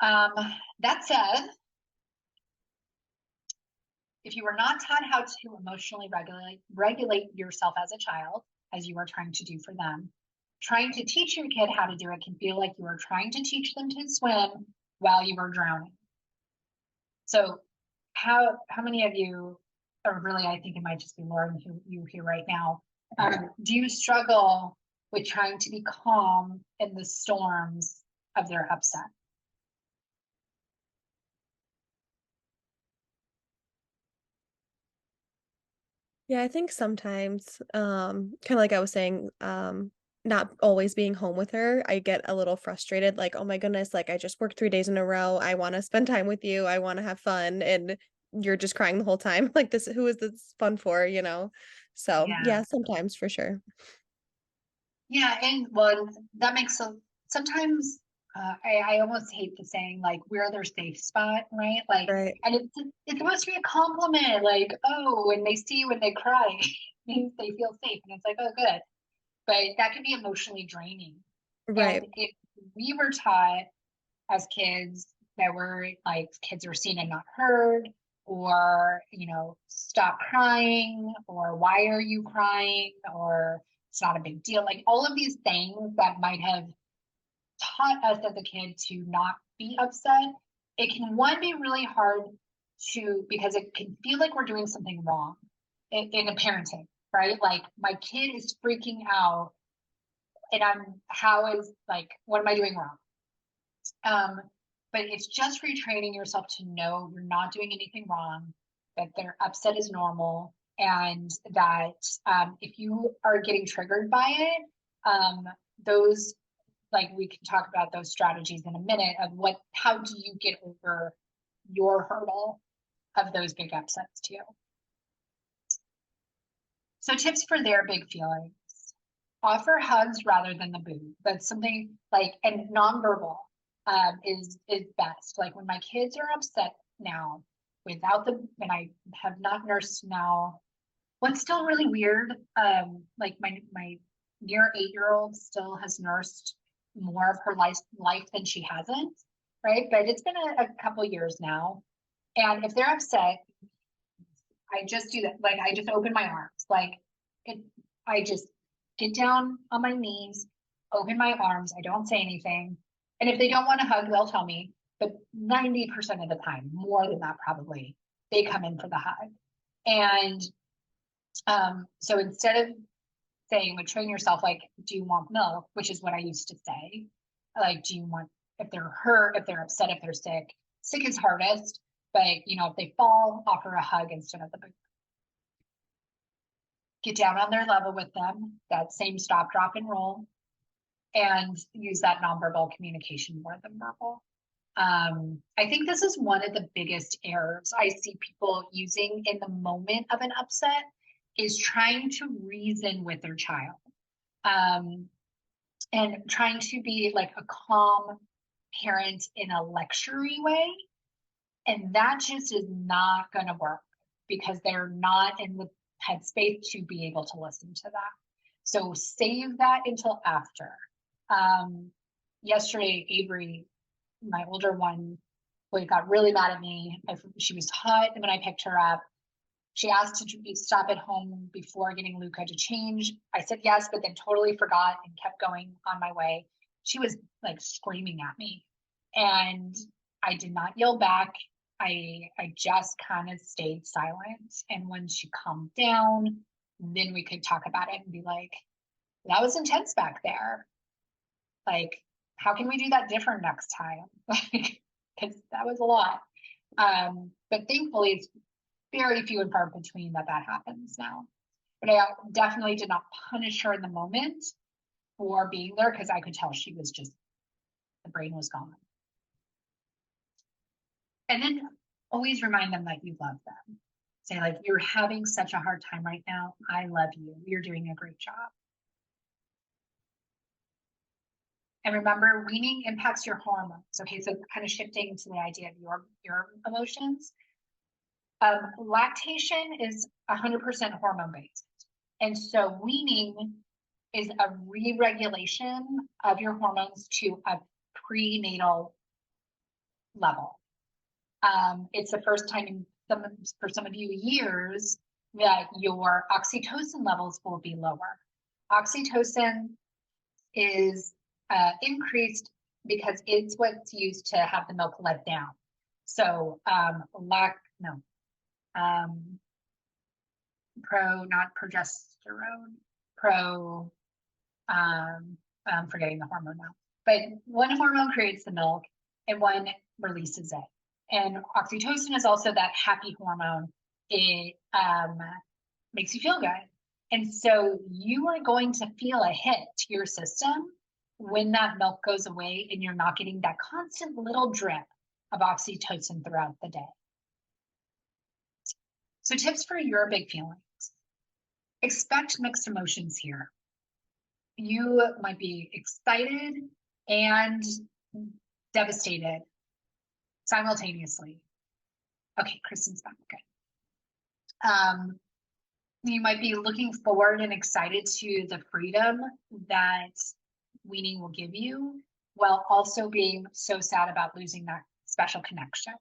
That said, if you were not taught how to emotionally regulate yourself as a child, as you are trying to do for them, trying to teach your kid how to do it can feel like you are trying to teach them to swim while you are drowning. So how many of you, or really I think it might just be Lauren you here right now, do you struggle with trying to be calm in the storms of their upset? Yeah, I think sometimes, kind of like I was saying, not always being home with her, I get a little frustrated, like, oh my goodness, like I just worked 3 days in a row. I want to spend time with you. I want to have fun. And you're just crying the whole time. Like this, who is this fun for, you know? So Yeah. yeah, sometimes for sure. Yeah, and well, that makes so sometimes I almost hate the saying like we're their safe spot, right? Like, Right. and it's supposed to be a compliment, like, oh, when they see you when they cry, means they feel safe, and it's like, oh, good. But that can be emotionally draining. Right. And if we were taught as kids that we're like kids are seen and not heard, or stop crying, or why are you crying, or it's not a big deal, like all of these things that might have taught us as a kid to not be upset, it can one be really hard to, because it can feel like we're doing something wrong in a parenting, right? Like my kid is freaking out and what am I doing wrong? But it's just retraining yourself to know you're not doing anything wrong, that their upset is normal, and that if you are getting triggered by it, those, like we can talk about those strategies in a minute of how do you get over your hurdle of those big upsets too. So tips for their big feelings. Offer hugs rather than the boo. That's something like, and nonverbal is best. Like when my kids are upset now, and I have not nursed now. What's still really weird, like my near 8-year-old still has nursed more of her life than she hasn't, right? But it's been a couple years now, and if they're upset, I just do that. Like I just open my arms, I just get down on my knees, open my arms. I don't say anything. And if they don't want to hug, they'll tell me. But 90% of the time, more than that probably, they come in for the hug. And so instead of saying, would train yourself, like, do you want milk? Which is what I used to say. Like, do you want, if they're hurt, if they're upset, if they're sick. Sick is hardest, but if they fall, offer a hug instead of the boot. Get down on their level with them, that same stop, drop, and roll, and use that nonverbal communication more than verbal. I think this is one of the biggest errors I see people using in the moment of an upset, is trying to reason with their child, and trying to be like a calm parent in a lectury way. And that just is not going to work because they're not in the headspace to be able to listen to that. So save that until after. Yesterday, Avery, my older one, got really mad at me. She was hot when I picked her up. She asked to stop at home before getting Luca to change. I said yes, but then totally forgot and kept going on my way. She was like screaming at me, and I did not yell back. I just kind of stayed silent. And when she calmed down, then we could talk about it and be like, that was intense back there. Like, how can we do that different next time? Because that was a lot. But thankfully, it's very few and far between that happens now. But I definitely did not punish her in the moment for being there, because I could tell she was just, the brain was gone. And then always remind them that you love them. Say like, you're having such a hard time right now. I love you. You're doing a great job. And remember, weaning impacts your hormones. Okay, so kind of shifting to the idea of your emotions. Lactation is 100% hormone based. And so weaning is a re-regulation of your hormones to a prenatal level. It's the first time in for some of you years that your oxytocin levels will be lower. Oxytocin is increased because it's what's used to have the milk let down. So not progesterone, I'm forgetting the hormone now, but one hormone creates the milk and one releases it. And oxytocin is also that happy hormone. It makes you feel good. And so you are going to feel a hit to your system when that milk goes away and you're not getting that constant little drip of oxytocin throughout the day. So tips for your big feelings. Expect mixed emotions here. You might be excited and devastated simultaneously. Okay, Kristen's back. Good. You might be looking forward and excited to the freedom that weaning will give you, while also being so sad about losing that special connection.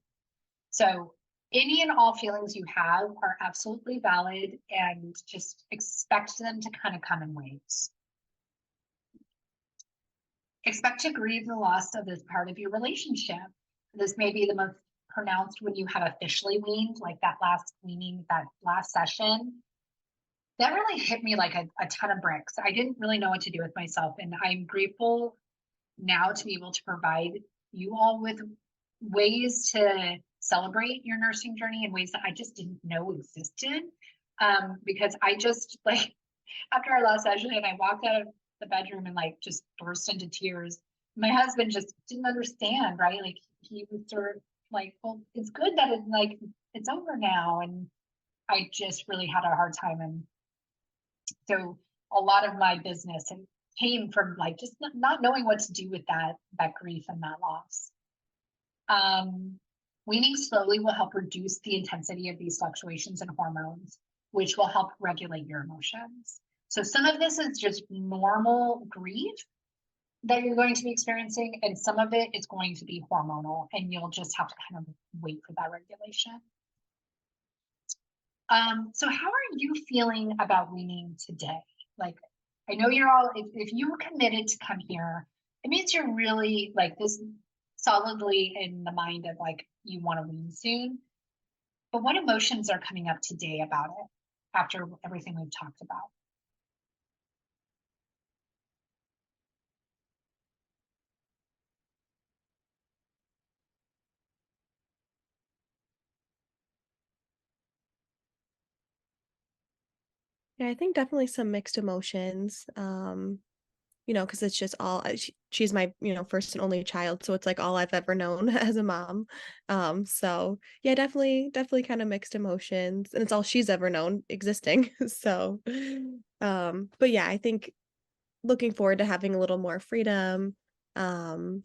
So any and all feelings you have are absolutely valid, and just expect them to kind of come in waves. Expect to grieve the loss of this part of your relationship. This may be the most pronounced when you have officially weaned, like that last weaning, that last session. That really hit me like a ton of bricks. I didn't really know what to do with myself, and I'm grateful now to be able to provide you all with ways to celebrate your nursing journey in ways that I just didn't know existed. Because I just, like, after our last session, and I walked out of the bedroom and like just burst into tears. My husband just didn't understand, right? Like, he was sort of like, well, it's good that it's like, it's over now. And I just really had a hard time. And so a lot of my business came from like just not knowing what to do with that grief and that loss. Weaning slowly will help reduce the intensity of these fluctuations in hormones, which will help regulate your emotions. So some of this is just normal grief that you're going to be experiencing, and some of it is going to be hormonal, and you'll just have to kind of wait for that regulation. So how are you feeling about weaning today? Like, I know you're all, if you were committed to come here, it means you're really like this solidly in the mind of like, you want to wean soon. But what emotions are coming up today about it after everything we've talked about? Yeah, I think definitely some mixed emotions. Because it's just all she's my, first and only child, so it's like all I've ever known as a mom. So yeah, definitely kind of mixed emotions, and it's all she's ever known existing. So, but yeah, I think looking forward to having a little more freedom. Um,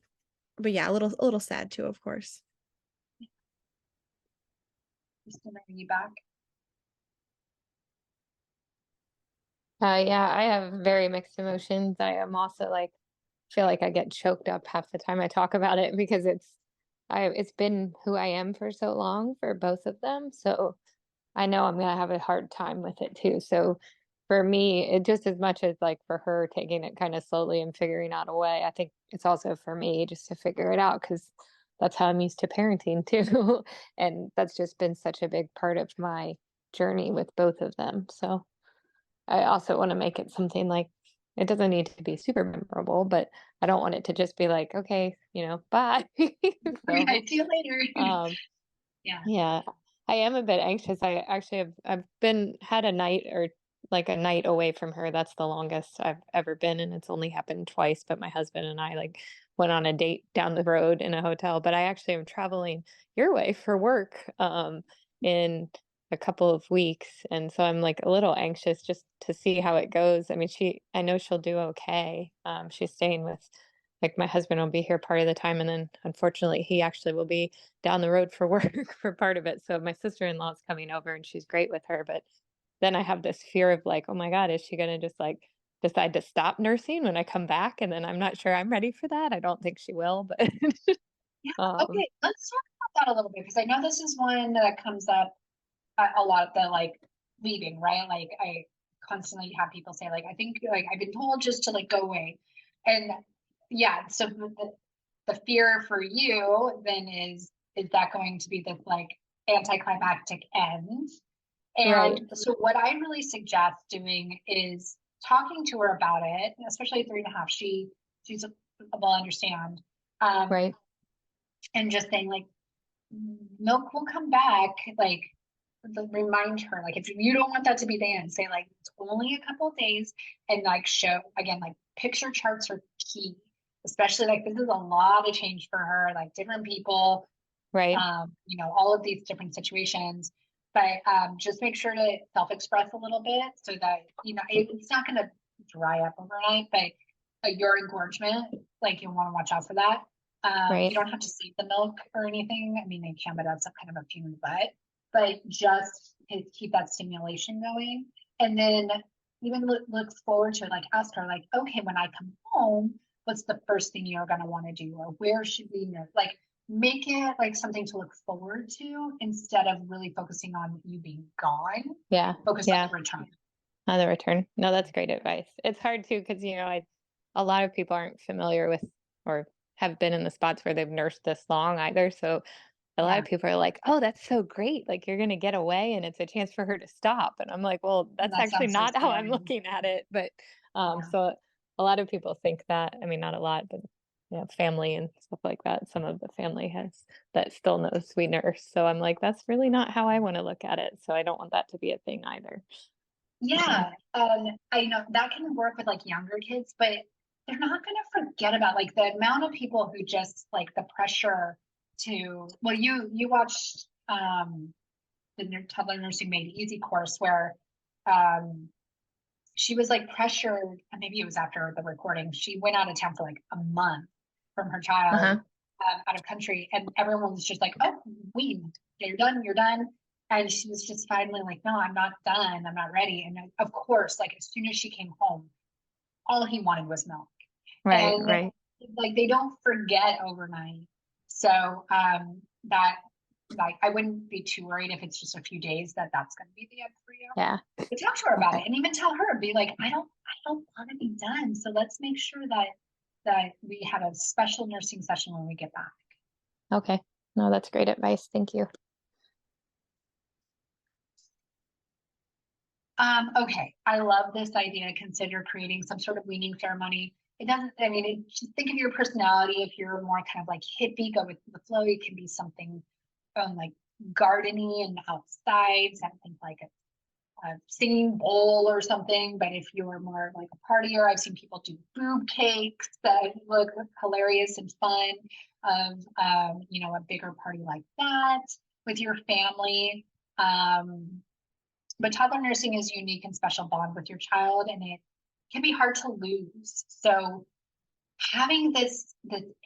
but yeah, a little sad too, of course. Kristen, are you back? Yeah, I have very mixed emotions. I am also like, feel like I get choked up half the time I talk about it because it's been who I am for so long for both of them. So I know I'm gonna have a hard time with it too. So for me, it just as much as like for her taking it kind of slowly and figuring out a way, I think it's also for me just to figure it out because that's how I'm used to parenting too. And that's just been such a big part of my journey with both of them. So I also want to make it something like it doesn't need to be super memorable, but I don't want it to just be like, okay, bye. So, Okay, see you later. Yeah. yeah, I am a bit anxious. I actually I've been had a night or like a night away from her. That's the longest I've ever been, and it's only happened twice. But my husband and I like went on a date down the road in a hotel. But I actually am traveling your way for work in a couple of weeks, and so I'm like a little anxious just to see how it goes. I mean, I know she'll do okay. She's staying with like my husband will be here part of the time, and then unfortunately he actually will be down the road for work for part of it. So my sister-in-law is coming over and she's great with her, but then I have this fear of like, oh my God, is she going to just like decide to stop nursing when I come back? And then I'm not sure I'm ready for that. I don't think she will, but Yeah. um, Okay, let's talk about that a little bit, because I know this is one that comes up a lot, the like leaving, right? Like, I constantly have people say like, I think like I've been told just to like go away. And yeah, so the fear for you then is that going to be this like anticlimactic end? right, And so what I really suggest doing is talking to her about it, especially 3.5. She's will understand. Um, right, and just saying like, milk will come back, like, remind her, like, if you don't want that to be the end, say like it's only a couple of days, and like show again, like picture charts are key, especially like this is a lot of change for her, like different people, right, all of these different situations. But just make sure to self-express a little bit so that it's not going to dry up overnight, but your engorgement, like you'll want to watch out for that. Right. You don't have to save the milk or anything. I mean, they can, but that's some kind of a pain in the butt. But just to keep that stimulation going, and then even look forward to it. Like ask her, like, okay, when I come home, what's the first thing you're gonna want to do, or where should we know? Like, make it like something to look forward to instead of really focusing on you being gone. Yeah. Focus Yeah. on the return. On the return. No, that's great advice. It's hard too, because, a lot of people aren't familiar with or have been in the spots where they've nursed this long either. So a lot Yeah. of people are like, oh, that's so great. Like you're going to get away and it's a chance for her to stop. And I'm like, well, that's That actually sounds so not how I'm scary. looking at it. But Yeah. so a lot of people think that, I mean, not a lot, but family and stuff like that. Some of the family has that still knows we nurse. So I'm like, that's really not how I want to look at it. So I don't want that to be a thing either. Yeah, I know that can work with like younger kids, but they're not going to forget about like the amount of people who just like the pressure to, well, you watched the Toddler Nursing Made Easy course where um she was like pressured, and maybe it was after the recording, she went out of town for like a month from her child out of country, and everyone was just like, oh, weaned, you're done. And she was just finally like, no, I'm not done, I'm not ready. And of course, like as soon as she came home, all he wanted was milk. Right, And right. like they don't forget overnight. So that, like, I wouldn't be too worried if it's just a few days that's going to be the end for you. Yeah. But talk to her about it, and even tell her, be like, I don't want to be done. So let's make sure that we have a special nursing session when we get back. Okay. No, that's great advice. Thank you. Okay, I love this idea. Consider creating some sort of weaning ceremony. It doesn't, I mean, just think of your personality. If you're more kind of like hippie, go with the flow. It can be something like gardeny and outside, something like a singing bowl or something. But if you're more like a partier, I've seen people do boob cakes that look hilarious and fun. Of a bigger party like that with your family. But toddler nursing is a unique and special bond with your child, and it can be hard to lose. So having this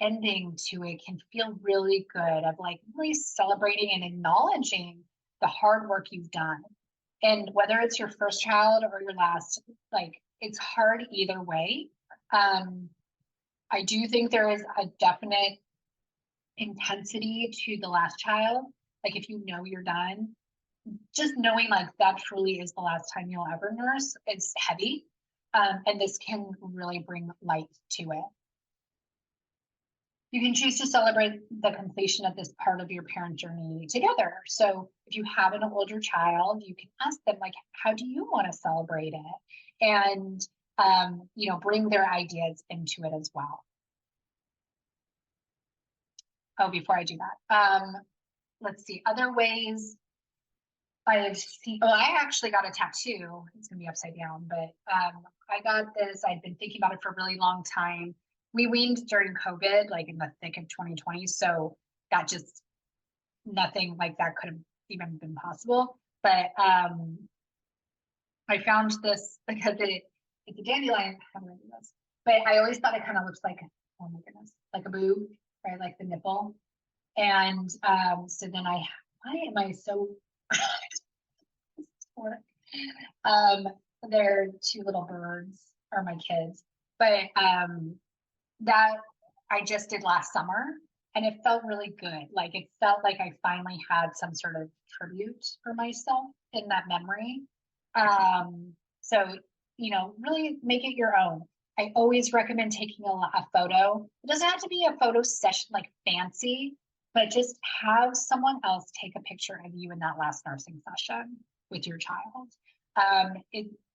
ending to it can feel really good, of like really celebrating and acknowledging the hard work you've done. And whether it's your first child or your last, like it's hard either way. I do think there is a definite intensity to the last child. Like if you know you're done, just knowing like that truly is the last time you'll ever nurse, it's heavy. And this can really bring light to it. You can choose to celebrate the completion of this part of your parent journey together. So if you have an older child, you can ask them, like, how do you want to celebrate it? And, bring their ideas into it as well. Oh, before I do that, let's see, other ways I've seen, I actually got a tattoo. It's gonna be upside down, but I got this. I'd been thinking about it for a really long time. We weaned during COVID, like in the thick of 2020. So that just, nothing like that could have even been possible. But I found this because it's a dandelion. How do I do this? But I always thought it kind of looks like, oh my goodness, like a boob, right? Like the nipple. And so then why am I so they're two little birds, are my kids, but that I just did last summer, and it felt really good. Like it felt like I finally had some sort of tribute for myself in that memory. So really make it your own. I always recommend taking a photo. It doesn't have to be a photo session like fancy, but just have someone else take a picture of you in that last nursing session with your child.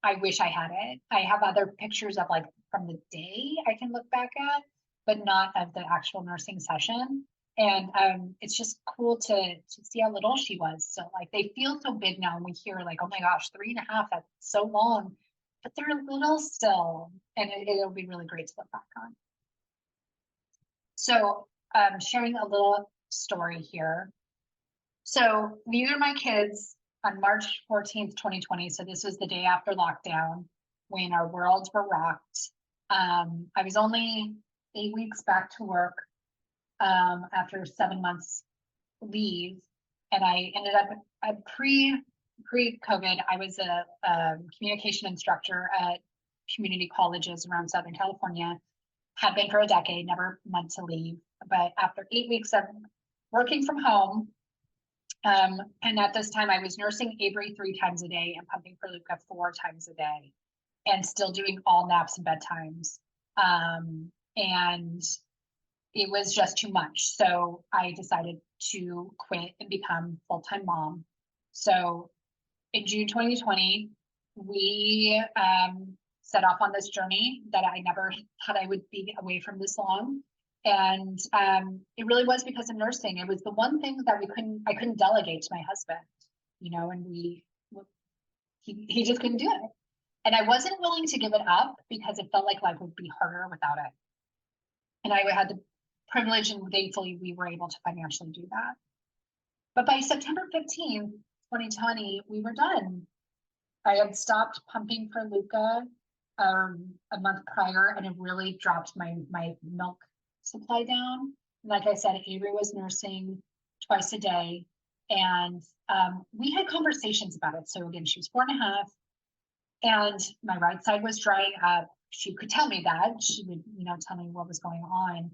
I wish I had it. I have other pictures of like from the day I can look back at, but not of the actual nursing session. And it's just cool to see how little she was. So like they feel so big now, and we hear like, oh my gosh, 3.5, that's so long, but they're little still, and it'll be really great to look back on. So sharing a little story here. So these are my kids on March 14th, 2020. So this was the day after lockdown, when our worlds were rocked. I was only 8 weeks back to work after 7 months leave, and I ended up pre-COVID. I was a communication instructor at community colleges around Southern California. Had been for a decade, never meant to leave. But after 8 weeks of working from home, and at this time I was nursing Avery 3 times a day and pumping for Luca 4 times a day, and still doing all naps and bedtimes. And it was just too much. So I decided to quit and become full-time mom. So in June 2020, we set off on this journey that I never thought I would be away from this long. And it really was because of nursing. It was the one thing that I couldn't delegate to my husband, and he just couldn't do it. And I wasn't willing to give it up because it felt like life would be harder without it. And I had the privilege, and thankfully we were able to financially do that. But by September 15th, 2020, we were done. I had stopped pumping for Luca a month prior, and it really dropped my milk supply down. Like I said, Avery was nursing twice a day, and we had conversations about it. So again, she was 4.5, and my right side was drying up. She could tell me that. She would, tell me what was going on.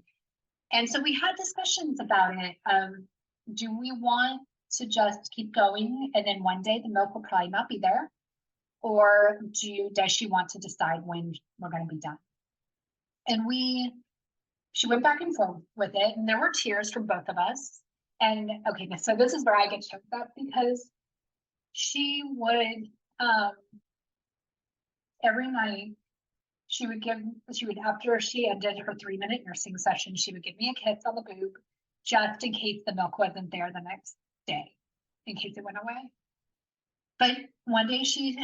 And so we had discussions about it. Do we want to just keep going, and then one day the milk will probably not be there? Or does she want to decide when we're going to be done? And she went back and forth with it, and there were tears from both of us. And okay, so this is where I get choked up, because she would, every night, she would, after she ended her 3-minute nursing session, she would give me a kiss on the boob, just in case the milk wasn't there the next day, in case it went away. But one day she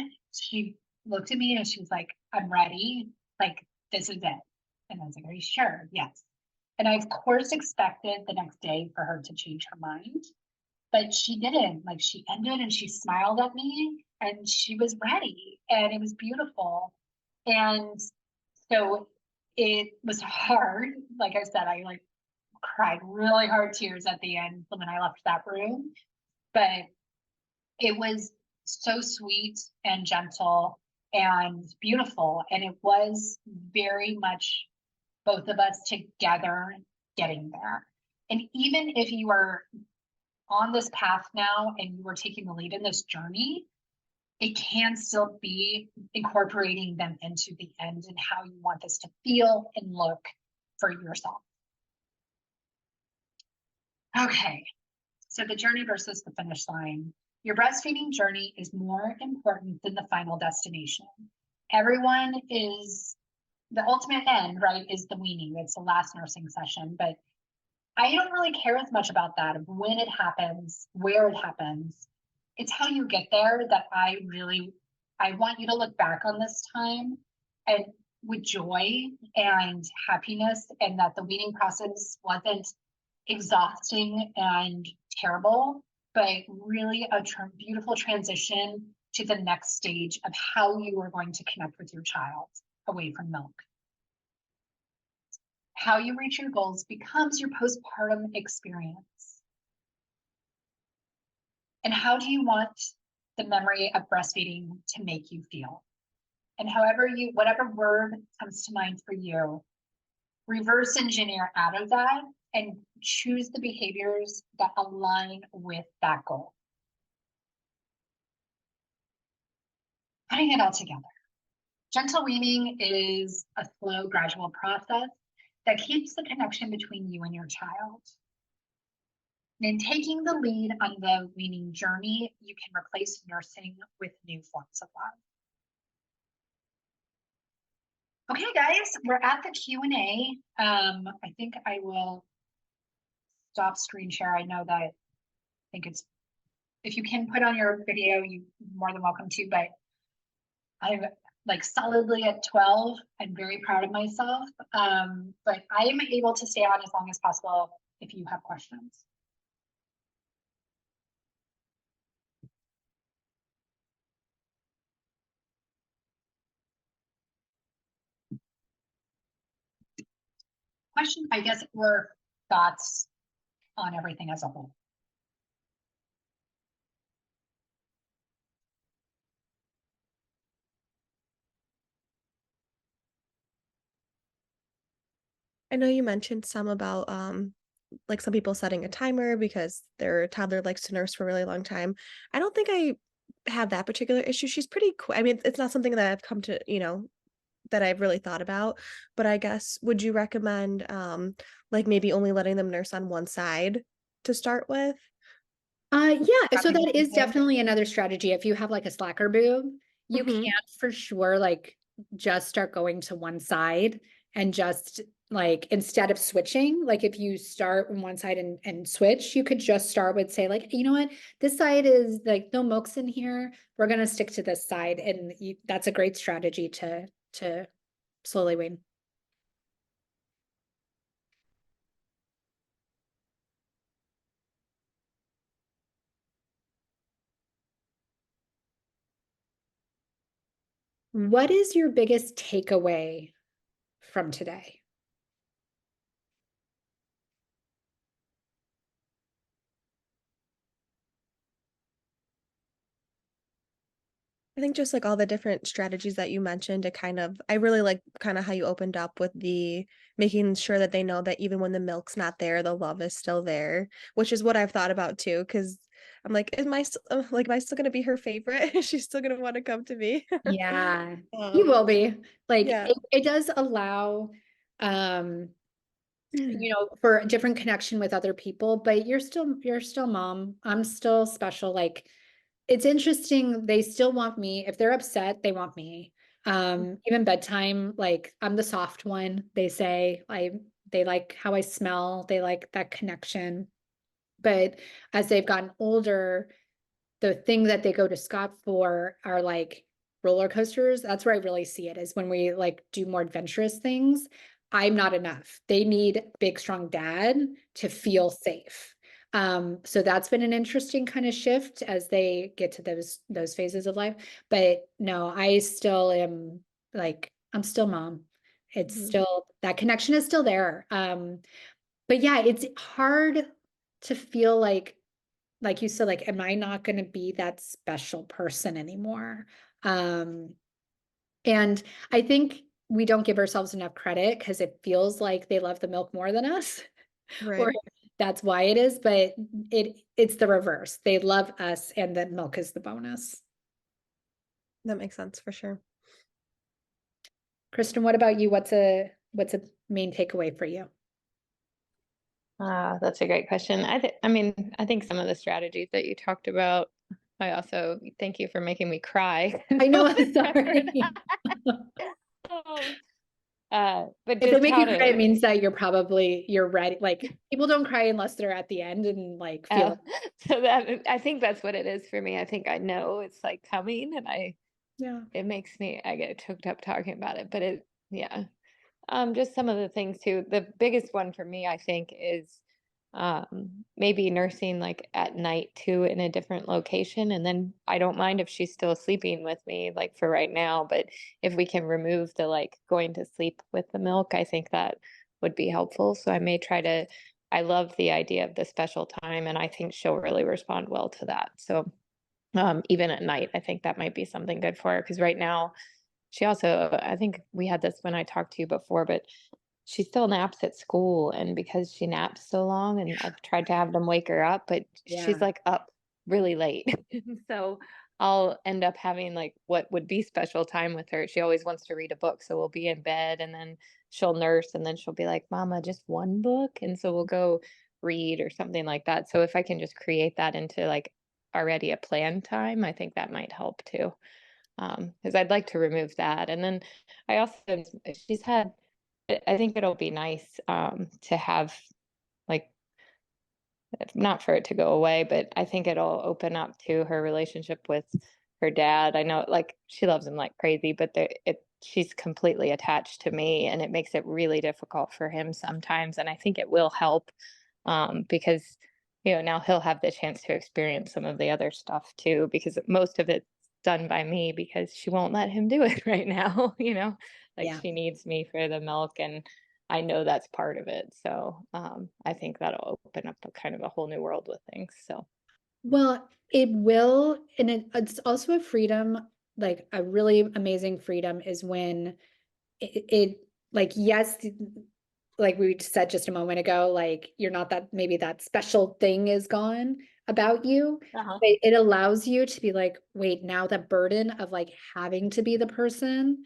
looked at me and she was like, "I'm ready. Like, this is it." And I was like, "Are you sure?" "Yes." And I, of course, expected the next day for her to change her mind, but she didn't. Like, she ended and she smiled at me and she was ready, and it was beautiful. And so it was hard. Like I said, I cried really hard tears at the end when I left that room, but it was so sweet and gentle and beautiful. And it was very much both of us together getting there. And even if you are on this path now and you are taking the lead in this journey, it can still be incorporating them into the end and how you want this to feel and look for yourself. Okay, so the journey versus the finish line. Your breastfeeding journey is more important than the final destination. Everyone is, the ultimate end, right, is the weaning. It's the last nursing session, but I don't really care as much about that, of when it happens, where it happens. It's how you get there that I want you to look back on this time and with joy and happiness, and that the weaning process wasn't exhausting and terrible, but really a beautiful transition to the next stage of how you are going to connect with your child away from milk. How you reach your goals becomes your postpartum experience. And how do you want the memory of breastfeeding to make you feel? And whatever word comes to mind for you, reverse engineer out of that and choose the behaviors that align with that goal. Putting it all together. Gentle weaning is a slow, gradual process that keeps the connection between you and your child. In taking the lead on the weaning journey, you can replace nursing with new forms of love. Okay, guys, we're at the Q&A. I think I will stop screen share. I know that if you can put on your video, you're more than welcome to, but I'm solidly at 12. I'm very proud of myself, but I am able to stay on as long as possible if you have questions. question, I guess, or thoughts on everything as a whole? I know you mentioned some about like some people setting a timer because their toddler likes to nurse for a really long time. I don't think I have that particular issue. She's pretty quick. I mean, it's not something that I've come to, that I've really thought about, but I guess would you recommend like maybe only letting them nurse on one side to start with? Yeah, so Having that is people- definitely another strategy. If you have like a slacker boob, you Mhm. can't for sure like just start going to one side and just like instead of switching, like if you start on one side and switch, you could just start with say like, you know what, this side is like no milks in here. We're gonna stick to this side, and that's a great strategy to slowly wean. What is your biggest takeaway from today? I think just like all the different strategies that you mentioned, I really like kind of how you opened up with the making sure that they know that even when the milk's not there, the love is still there, which is what I've thought about too. Because I'm like, am I still gonna be her favorite? Is she still gonna want to come to me? Yeah, you will be. Like Yeah. it does allow for a different connection with other people, but you're still mom. I'm still special. Like it's interesting. They still want me. If they're upset, they want me. Even bedtime, like I'm the soft one, they say. They like how I smell, they like that connection. But as they've gotten older, the thing that they go to Scott for are like roller coasters. That's where I really see it, is when we like do more adventurous things. I'm not enough. They need big, strong dad to feel safe. So that's been an interesting kind of shift as they get to those phases of life. But no, I still am like, I'm still mom. It's Mhm. still, that connection is still there. But yeah, it's hard to feel like you said, like, am I not going to be that special person anymore? And I think we don't give ourselves enough credit because it feels like they love the milk more than us, Right. or that's why it is, but it's the reverse. They love us and the milk is the bonus. That makes sense for sure. Kristen, what about you? What's a main takeaway for you? That's a great question. I think some of the strategies that you talked about, I also thank you for making me cry. I know, I'm sorry. But If they just make how you cry, it to, means that you're ready. Like people don't cry unless they're at the end and like feel. so that I think that's what it is for me. I think I know it's like coming, and Yeah. it makes me, I get choked up talking about it. But yeah. Just some of the things too. The biggest one for me, I think, is maybe nursing like at night too in a different location. And then I don't mind if she's still sleeping with me, like for right now, but if we can remove the like going to sleep with the milk, I think that would be helpful. So I may try to, I love the idea of the special time, and I think she'll really respond well to that. So even at night, I think that might be something good for her, because right now, she also, I think we had this when I talked to you before, but she still naps at school. And because she naps so long, and I've tried to have them wake her up, but Yeah. she's like up really late. So I'll end up having like what would be special time with her. She always wants to read a book. So we'll be in bed, and then she'll nurse, and then she'll be like, Mama, just one book. And so we'll go read or something like that. So if I can just create that into like already a planned time, I think that might help too, because I'd like to remove that. And then I also, she's had, I think it'll be nice to have like, not for it to go away, but I think it'll open up to her relationship with her dad. I know like she loves him like crazy, but she's completely attached to me, and it makes it really difficult for him sometimes. And I think it will help because now he'll have the chance to experience some of the other stuff too, because most of it's done by me because she won't let him do it right now. Like Yeah. she needs me for the milk. And I know that's part of it. So I think that'll open up a kind of a whole new world with things. So Well, it will, and it's also a freedom, like a really amazing freedom is when it like, yes, like we said just a moment ago, like you're not that, maybe that special thing is gone about you, uh-huh. but it allows you to be like, wait, now the burden of like having to be the person,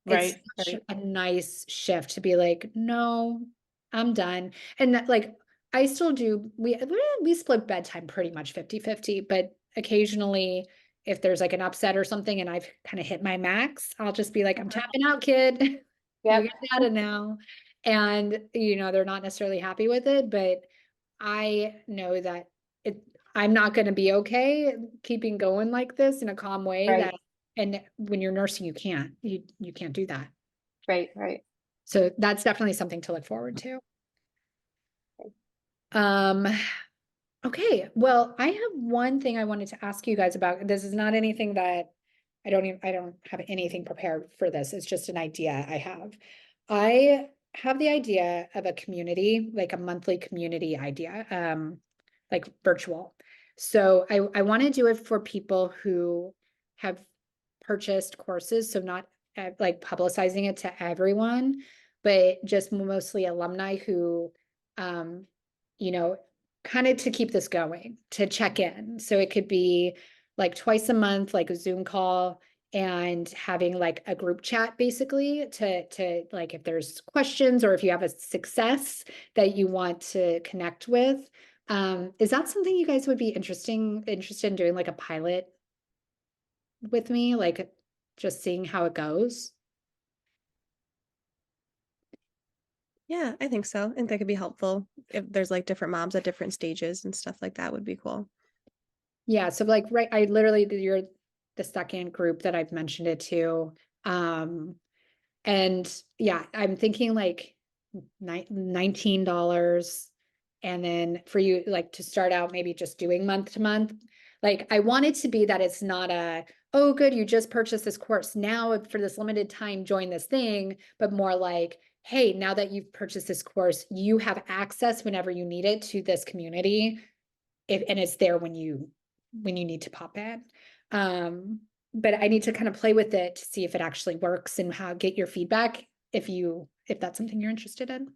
it's Right, such right. a nice shift to be like, no, I'm done. And that, like, I still do, we split bedtime pretty much 50-50, but occasionally if there's like an upset or something and I've kind of hit my max, I'll just be like, I'm tapping out, kid. You Yep. get data now. And, you know, they're not necessarily happy with it, but I know that I'm not going to be okay keeping going like this in a calm way, Right, that, and when you're nursing, you can't do that. right, right. So that's definitely something to look forward to. Um, okay, well, I have one thing I wanted to ask you guys about. This is not anything that I don't have anything prepared for this. It's just an idea I have. I have the idea of a community, like a monthly community idea, like virtual. So I want to do it for people who have purchased courses, so not like publicizing it to everyone, but just mostly alumni who, um, you know, kind of to keep this going, to check in. So it could be like twice a month, like a Zoom call, and having like a group chat basically to like if there's questions or if you have a success that you want to connect with. Is that something you guys would be interested in doing, like a pilot with me, like just seeing how it goes? Yeah, I think so. I think that could be helpful if there's like different moms at different stages and stuff like that would be cool. Yeah, so like, right, I literally, you're the second group that I've mentioned it to. And yeah, I'm thinking like $19. And then for you, like to start out, maybe just doing month to month. Like I want it to be that it's not a, oh, good, you just purchased this course. Now for this limited time, join this thing, but more like, hey, now that you've purchased this course, you have access whenever you need it to this community. And it's there when you need to pop in. But I need to kind of play with it to see if it actually works and get your feedback if that's something you're interested in.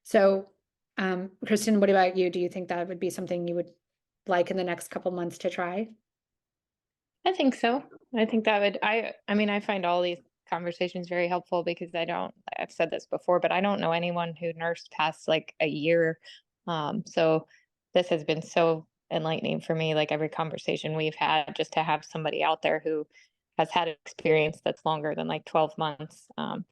So, Kristen, what about you? Do you think that would be something you would like in the next couple months to try? I think so. I think that would, I mean, I find all these conversations very helpful because I've said this before, but I don't know anyone who nursed past like a year. So this has been so enlightening for me, like every conversation we've had, just to have somebody out there who has had an experience that's longer than like 12 months,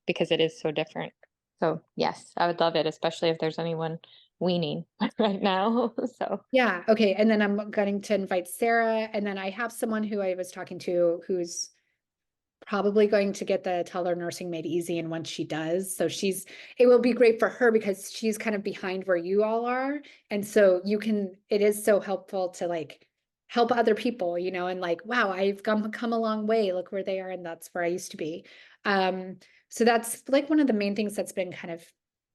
because it is so different. So yes, I would love it, especially if there's anyone weaning right now. So Yeah, okay. And then I'm going to invite Sarah, and then I have someone who I was talking to who's probably going to get the toddler nursing made easy. And once she does, so it will be great for her because she's kind of behind where you all are. And so it is so helpful to like help other people, and like, wow, I've come a long way. Look where they are. And that's where I used to be. So that's like one of the main things that's been kind of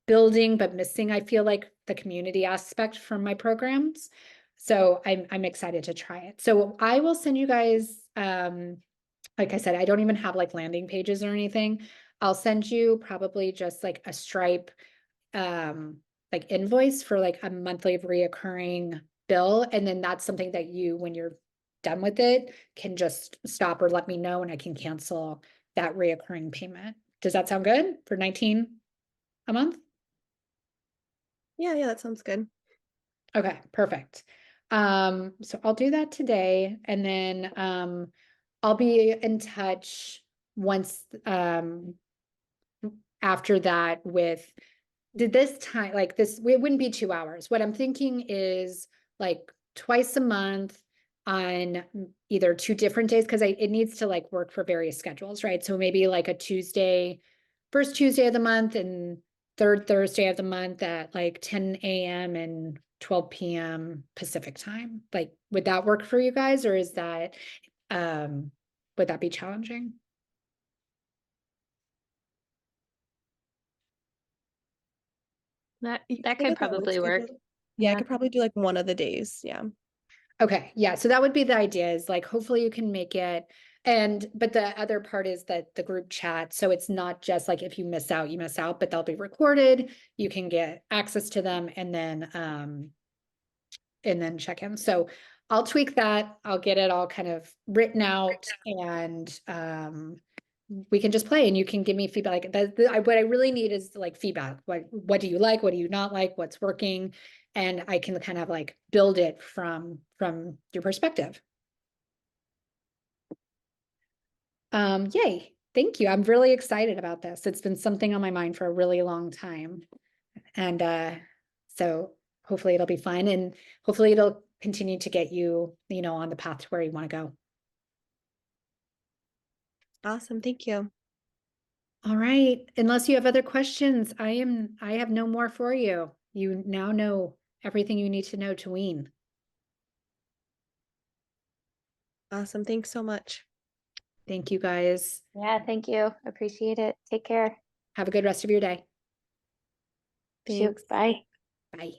building, but missing, I feel like, the community aspect from my programs. So I'm excited to try it. So I will send you guys, like I said, I don't even have like landing pages or anything. I'll send you probably just like a Stripe, like invoice for like a monthly reoccurring bill. And then that's something that you, when you're done with it, can just stop or let me know and I can cancel that reoccurring payment. Does that sound good for 19 a month? Yeah, that sounds good. Okay, perfect. So I'll do that today and then I'll be in touch once after that with this time, like this, it wouldn't be 2 hours. What I'm thinking is like twice a month on either two different days, because it needs to like work for various schedules, right? So maybe like a Tuesday, first Tuesday of the month and third Thursday of the month at like 10 a.m. and 12 p.m. Pacific time. Like, would that work for you guys, or would that be challenging? That You that can could get that one probably work. scheduled. Yeah, I could probably do like one of the days. Yeah. Okay, yeah, so that would be the idea is like, hopefully you can make it. And, but the other part is that the group chat, so it's not just like if you miss out, you miss out, but they'll be recorded. You can get access to them and then check in. So I'll tweak that. I'll get it all kind of written out and, we can just play and you can give me feedback. Like what I really need is like feedback. What do you like? What do you not like? What's working? And I can kind of like build it from your perspective. Yay. Thank you. I'm really excited about this. It's been something on my mind for a really long time. And so hopefully it'll be fun and hopefully it'll continue to get you, on the path to where you want to go. Awesome. Thank you. All right. Unless you have other questions, I have no more for you. You now know everything you need to know to wean. Awesome. Thanks so much. Thank you guys. Yeah, thank you. Appreciate it. Take care. Have a good rest of your day. Thanks. Bye. Bye.